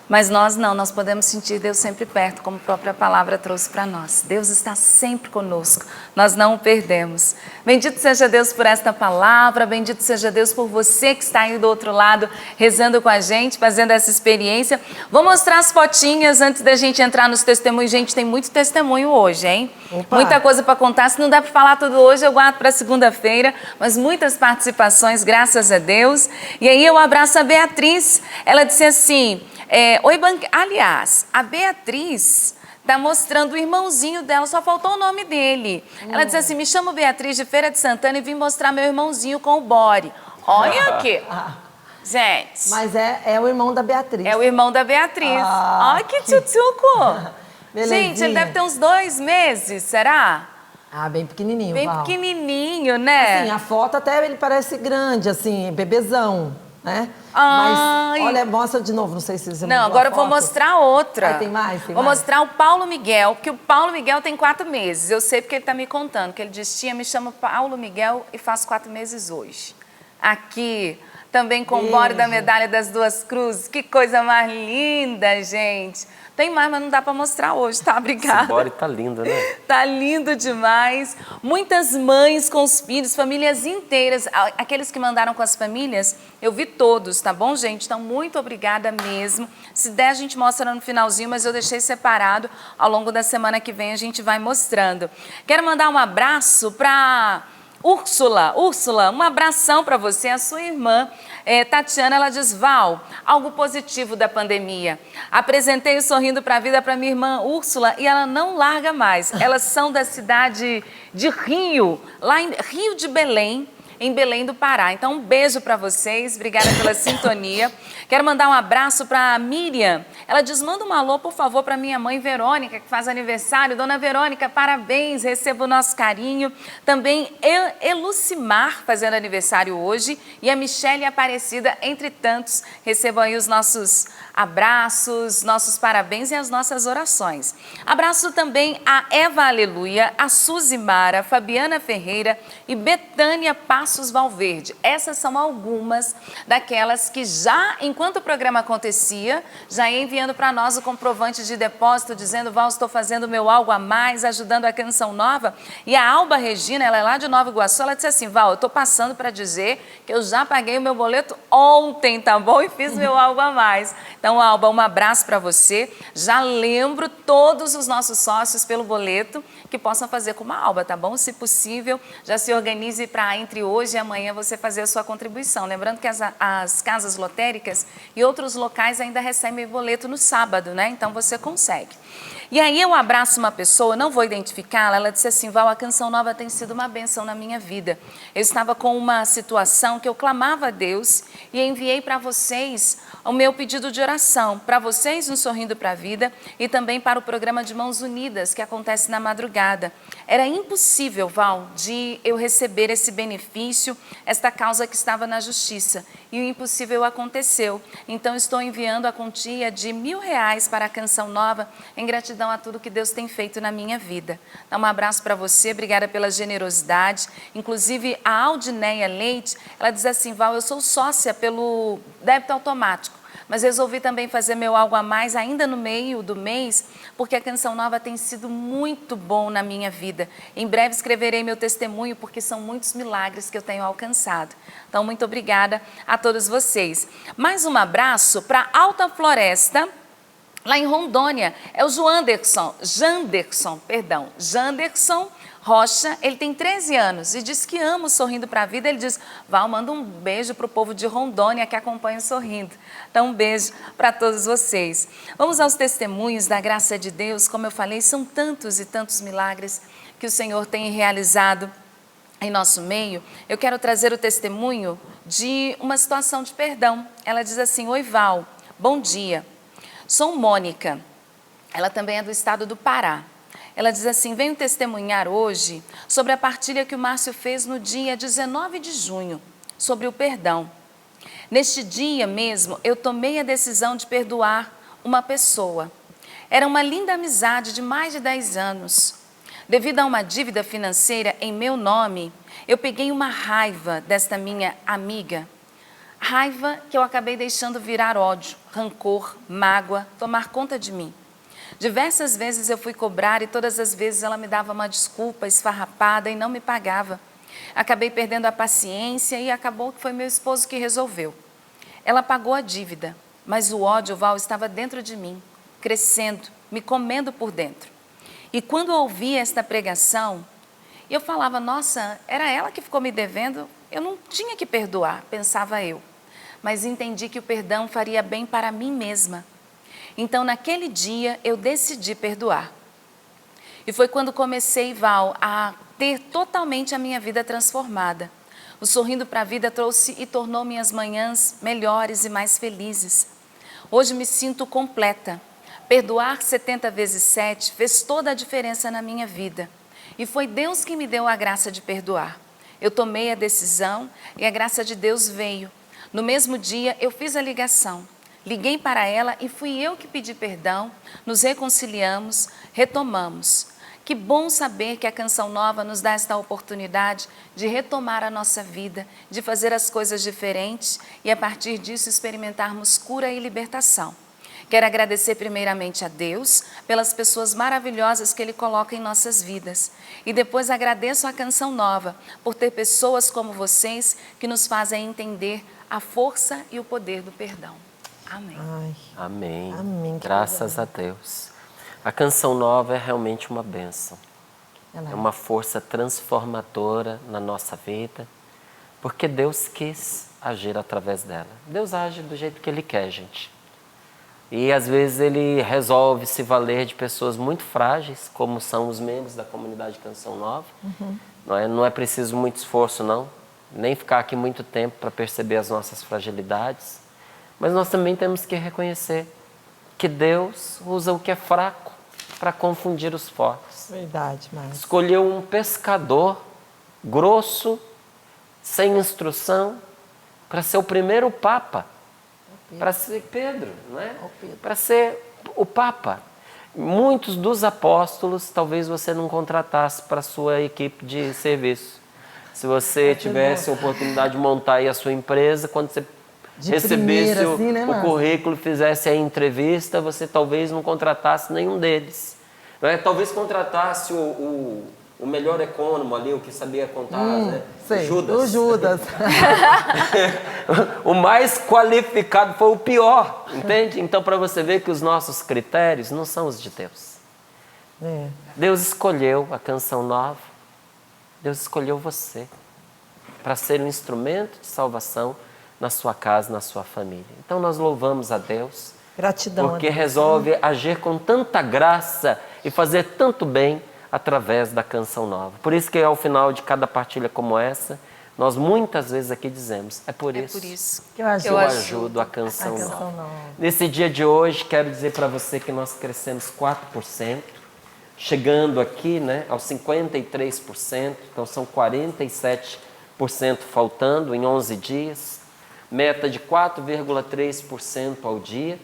S4: Mas nós não, nós podemos sentir Deus sempre perto, como a própria palavra trouxe para nós. Deus está sempre conosco, nós não o perdemos. Bendito seja Deus por esta palavra, bendito seja Deus por você que está aí do outro lado, rezando com a gente, fazendo essa experiência. Vou mostrar as fotinhas antes da gente entrar nos testemunhos. Gente, tem muito testemunho hoje, hein?
S1: Opa.
S4: Muita coisa para contar. Se não der para falar tudo hoje, eu guardo para segunda-feira, mas muitas participações, graças a Deus. E aí eu abraço a Beatriz, ela disse assim... Aliás, a Beatriz está mostrando o irmãozinho dela, só faltou o nome dele. Ela disse assim, me chamo Beatriz de Feira de Santana e vim mostrar meu irmãozinho com o Bore. Olha aqui. Gente.
S1: Mas é o irmão da Beatriz.
S4: É o irmão da Beatriz. Olha que tchutchuco. Gente, ele deve ter uns 2 meses, será?
S1: Ah, bem pequenininho,
S4: Bem
S1: Val.
S4: pequenininho, né?
S1: Assim, a foto até ele parece grande, assim, bebezão, né?
S4: Ai.
S1: Mas, olha, mostra de novo, não sei se você
S4: Não, agora eu vou mostrar outra.
S1: Aí tem mais?
S4: Vou mostrar o Paulo Miguel, porque o Paulo Miguel tem 4 meses. Eu sei porque ele está me contando, que ele disse, tia, me chama Paulo Miguel e faço 4 meses hoje. Aqui, também com o bore da medalha das 2 cruzes. Que coisa mais linda, gente. Tem mais, mas não dá para mostrar hoje, tá? Obrigada.
S2: Esse bore tá lindo, né?
S4: Tá lindo demais. Muitas mães com os filhos, famílias inteiras. Aqueles que mandaram com as famílias, eu vi todos, tá bom, gente? Então, muito obrigada mesmo. Se der, a gente mostra no finalzinho, mas eu deixei separado. Ao longo da semana que vem, a gente vai mostrando. Quero mandar um abraço para Úrsula. Úrsula, um abração para você, a sua irmã. Tatiana, ela diz, Val, algo positivo da pandemia. Apresentei o Sorrindo para a Vida para minha irmã Úrsula e ela não larga mais. Elas são da cidade de Rio, lá em Rio de Belém, em Belém do Pará. Então, um beijo para vocês, obrigada pela sintonia. Quero mandar um abraço para a Miriam. Ela diz, manda um alô, por favor, para minha mãe Verônica, que faz aniversário. Dona Verônica, parabéns, receba o nosso carinho. Também Elucimar, fazendo aniversário hoje. E a Michele Aparecida, entre tantos, recebam aí os nossos abraços, nossos parabéns e as nossas orações. Abraço também a Eva Aleluia, a Suzy Mara, Fabiana Ferreira e Betânia Passos Passos Valverde. Essas são algumas daquelas que já, enquanto o programa acontecia, já ia enviando para nós o comprovante de depósito, dizendo: Val, estou fazendo meu algo a mais, ajudando a Canção Nova. E a Alba Regina, ela é lá de Nova Iguaçu, ela disse assim: Val, eu estou passando para dizer que eu já paguei o meu boleto ontem, tá bom? E fiz meu algo a mais. Então, Alba, um abraço para você. Já lembro todos os nossos sócios pelo boleto que possam fazer como a Alba, tá bom? Se possível, já se organize para entre hoje e amanhã você fazer a sua contribuição. Lembrando que as casas lotéricas e outros locais ainda recebem boleto no sábado, né? Então você consegue. E aí eu abraço uma pessoa, não vou identificá-la, ela disse assim: Val, a Canção Nova tem sido uma bênção na minha vida. Eu estava com uma situação que eu clamava a Deus e enviei para vocês o meu pedido de oração, para vocês no Sorrindo para a Vida e também para o programa de Mãos Unidas, que acontece na madrugada. Era impossível, Val, de eu receber esse benefício, esta causa que estava na justiça. E o impossível aconteceu. Então estou enviando a quantia de R$1.000 para a Canção Nova, em gratidão a tudo que Deus tem feito na minha vida. Então, um abraço para você, obrigada pela generosidade. Inclusive, a Aldineia Leite, ela diz assim: Val, eu sou sócia pelo débito automático, mas resolvi também fazer meu algo a mais ainda no meio do mês, porque a Canção Nova tem sido muito bom na minha vida. Em breve escreverei meu testemunho, porque são muitos milagres que eu tenho alcançado. Então, muito obrigada a todos vocês. Mais um abraço para Alta Floresta, lá em Rondônia. É o Janderson Rocha, ele tem 13 anos e diz que ama o Sorrindo para a Vida. Ele diz: Val, manda um beijo para o povo de Rondônia que acompanha o Sorrindo. Então, um beijo para todos vocês. Vamos aos testemunhos da graça de Deus. Como eu falei, são tantos e tantos milagres que o Senhor tem realizado em nosso meio. Eu quero trazer o testemunho de uma situação de perdão. Ela diz assim: Oi, Val, bom dia. Sou Mônica. Ela também é do estado do Pará. Ela diz assim: venho testemunhar hoje sobre a partilha que o Márcio fez no dia 19 de junho, sobre o perdão. Neste dia mesmo, eu tomei a decisão de perdoar uma pessoa. Era uma linda amizade de mais de 10 anos. Devido a uma dívida financeira em meu nome, eu peguei uma raiva desta minha amiga. Raiva que eu acabei deixando virar ódio, rancor, mágoa, tomar conta de mim. Diversas vezes eu fui cobrar e todas as vezes ela me dava uma desculpa esfarrapada e não me pagava. Acabei perdendo a paciência e acabou que foi meu esposo que resolveu. Ela pagou a dívida, mas o ódio, Val, estava dentro de mim, crescendo, me comendo por dentro. E quando eu ouvia esta pregação, eu falava: nossa, era ela que ficou me devendo, eu não tinha que perdoar, pensava eu. Mas entendi que o perdão faria bem para mim mesma. Então, naquele dia, eu decidi perdoar. E foi quando comecei, Val, a ter totalmente a minha vida transformada. O Sorrindo para a Vida trouxe e tornou minhas manhãs melhores e mais felizes. Hoje me sinto completa. Perdoar 70 vezes 7 fez toda a diferença na minha vida. E foi Deus que me deu a graça de perdoar. Eu tomei a decisão e a graça de Deus veio. No mesmo dia, eu fiz a ligação. Liguei para ela e fui eu que pedi perdão, nos reconciliamos, retomamos. Que bom saber que a Canção Nova nos dá esta oportunidade de retomar a nossa vida, de fazer as coisas diferentes e a partir disso experimentarmos cura e libertação. Quero agradecer primeiramente a Deus pelas pessoas maravilhosas que Ele coloca em nossas vidas. E depois agradeço a Canção Nova por ter pessoas como vocês que nos fazem entender a força e o poder do perdão. Amém.
S1: Ai,
S2: Amém.
S1: amém.
S2: Graças a Deus. A Canção Nova é realmente uma bênção. É uma força transformadora na nossa vida, porque Deus quis agir através dela. Deus age do jeito que Ele quer, gente. E às vezes Ele resolve se valer de pessoas muito frágeis, como são os membros da comunidade Canção Nova. Não é preciso muito esforço, não. Nem ficar aqui muito tempo para perceber as nossas fragilidades. Mas nós também temos que reconhecer que Deus usa o que é fraco para confundir os fortes.
S1: Verdade, Márcio.
S2: Escolheu um pescador grosso, sem instrução, para ser o primeiro Papa. Para ser Pedro, não é? Para ser o Papa. Muitos dos apóstolos, talvez você não contratasse para a sua equipe de serviço. Se você tivesse a oportunidade de montar aí a sua empresa, quando você recebesse
S1: assim, né,
S2: o currículo, fizesse a entrevista, você talvez não contratasse nenhum deles. Não é? Talvez contratasse o melhor econômico ali, o que sabia contar, né?
S1: Sei,
S2: Judas.
S1: o Judas.
S2: O mais qualificado foi o pior, entende? Então, para você ver que os nossos critérios não são os de Deus. Deus escolheu a Canção Nova, Deus escolheu você para ser um instrumento de salvação na sua casa, na sua família. Então, nós louvamos a Deus.
S1: Gratidão.
S2: Porque resolve agir com tanta graça e fazer tanto bem através da Canção Nova. Por isso que ao final de cada partilha como essa, nós muitas vezes aqui dizemos, é por isso
S1: que eu
S2: ajudo a Canção Nova. Nesse dia de hoje, quero dizer para você que nós crescemos 4%, chegando aqui, né, aos 53%, então são 47% faltando em 11 dias, meta de 4,3% ao dia.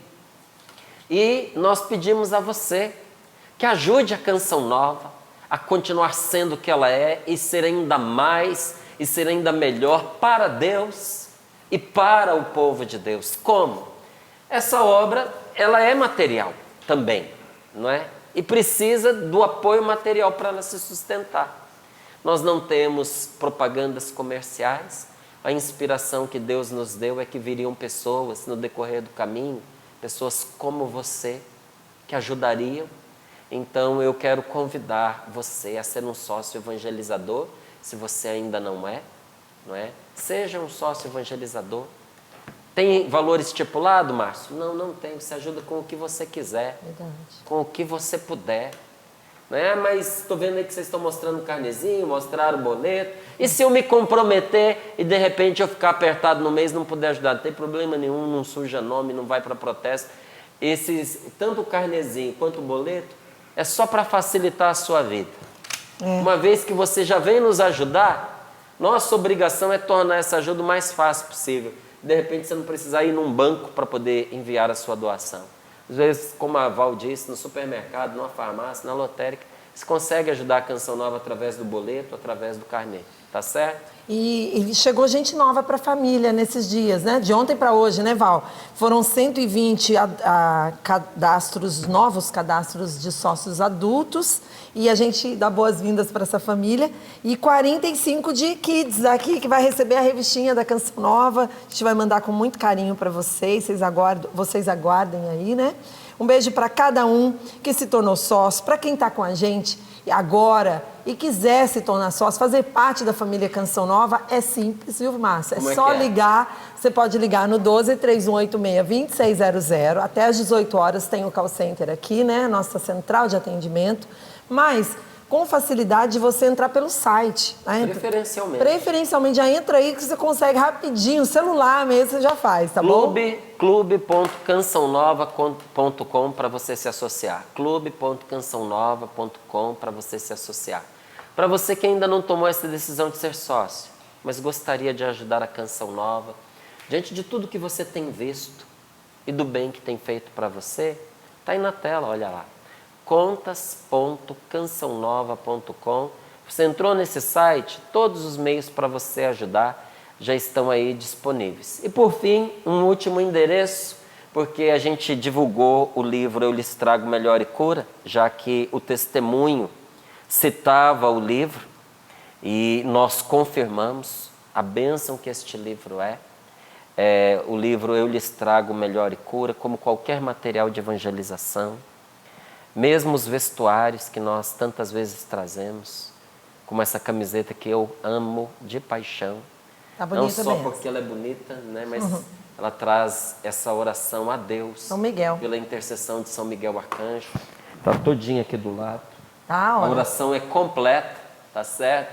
S2: E nós pedimos a você que ajude a Canção Nova a continuar sendo o que ela é e ser ainda mais e ser ainda melhor para Deus e para o povo de Deus. Como? Essa obra, ela é material também, não é? E precisa do apoio material para ela se sustentar. Nós não temos propagandas comerciais. A inspiração que Deus nos deu é que viriam pessoas no decorrer do caminho, pessoas como você, que ajudariam. Então eu quero convidar você a ser um sócio evangelizador, se você ainda não é? Seja um sócio evangelizador. Tem valor estipulado, Márcio? Não, não tem. Você ajuda com o que você quiser, com o que você puder. Mas estou vendo aí que vocês estão mostrando o carnezinho, mostraram o boleto. E se eu me comprometer e de repente eu ficar apertado no mês e não puder ajudar? Não tem problema nenhum, não suja nome, não vai para protesto. Tanto o carnezinho quanto o boleto é só para facilitar a sua vida. Uma vez que você já vem nos ajudar, nossa obrigação é tornar essa ajuda o mais fácil possível. De repente você não precisar ir num banco para poder enviar a sua doação. Às vezes, como a Val disse, no supermercado, numa farmácia, na lotérica, você consegue ajudar a Canção Nova através do boleto, através do carnê, tá certo?
S1: E chegou gente nova para a família nesses dias, né? De ontem para hoje, né, Val? Foram 120 novos cadastros de sócios adultos e a gente dá boas-vindas para essa família. E 45 de kids aqui, que vai receber a revistinha da Canção Nova. A gente vai mandar com muito carinho para vocês, vocês aguardem aí, né? Um beijo para cada um que se tornou sócio, para quem está com a gente agora e quiser se tornar sócio, fazer parte da família Canção Nova, é simples, viu, Márcia? É só ligar, você pode ligar no 12-3186-2600, até às 18 horas tem o call center aqui, né, nossa central de atendimento, mas com facilidade de você entrar pelo site. Né? Preferencialmente, já entra aí que você consegue rapidinho, celular mesmo você já faz, tá bom?
S2: Clube.cançãonova.com para você se associar. Clube.cançãonova.com para você se associar. Para você que ainda não tomou essa decisão de ser sócio, mas gostaria de ajudar a Canção Nova, diante de tudo que você tem visto e do bem que tem feito para você, está aí na tela, olha lá. contas.cançãonova.com. Você entrou nesse site, todos os meios para você ajudar já estão aí disponíveis. E por fim, um último endereço, porque a gente divulgou o livro Eu Lhes Trago Melhor e Cura, já que o testemunho citava o livro e nós confirmamos a bênção que este livro é. O livro Eu Lhes Trago Melhor e Cura, como qualquer material de evangelização, mesmo os vestuários que nós tantas vezes trazemos, como essa camiseta que eu amo de paixão,
S1: tá bonita
S2: não só
S1: mesmo.
S2: porque ela é bonita, né, mas ela traz essa oração a Deus,
S1: São Miguel,
S2: pela intercessão de São Miguel Arcanjo. Está todinha aqui do lado.
S1: A
S2: oração é completa, tá certo?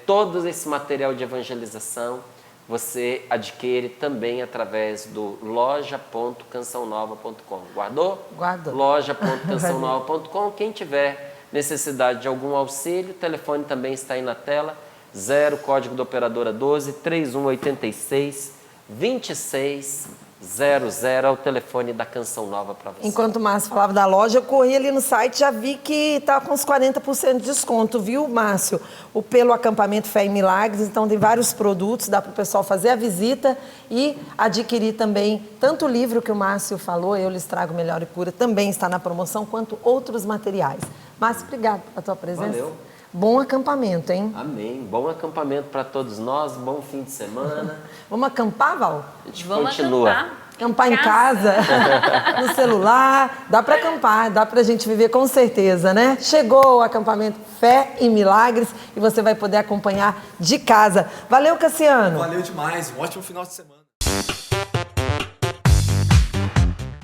S2: Todo esse material de evangelização você adquire também através do loja.cançãonova.com. Guardou?
S1: Guardou.
S2: Loja.cançãonova.com. Quem tiver necessidade de algum auxílio, o telefone também está aí na tela. 0, código da operadora 12 3186 2600. é o telefone da Canção Nova para você.
S1: Enquanto o Márcio falava da loja, eu corri ali no site, já vi que tá com uns 40% de desconto, viu, Márcio? Pelo acampamento Fé em Milagres, então tem vários produtos, dá para o pessoal fazer a visita e adquirir também, tanto o livro que o Márcio falou, Eu Lhes Trago Melhor e Cura, também está na promoção, quanto outros materiais. Márcio, obrigado pela tua presença.
S2: Valeu.
S1: Bom acampamento, hein?
S2: Amém. Bom acampamento para todos nós, bom fim de semana.
S1: Vamos acampar, Val?
S2: A gente
S4: Vamos
S2: continua.
S1: Acampar em casa, no celular, dá para acampar, dá para a gente viver com certeza, né? Chegou o acampamento Fé e Milagres e você vai poder acompanhar de casa. Valeu, Cassiano!
S3: Valeu demais, um ótimo final de semana.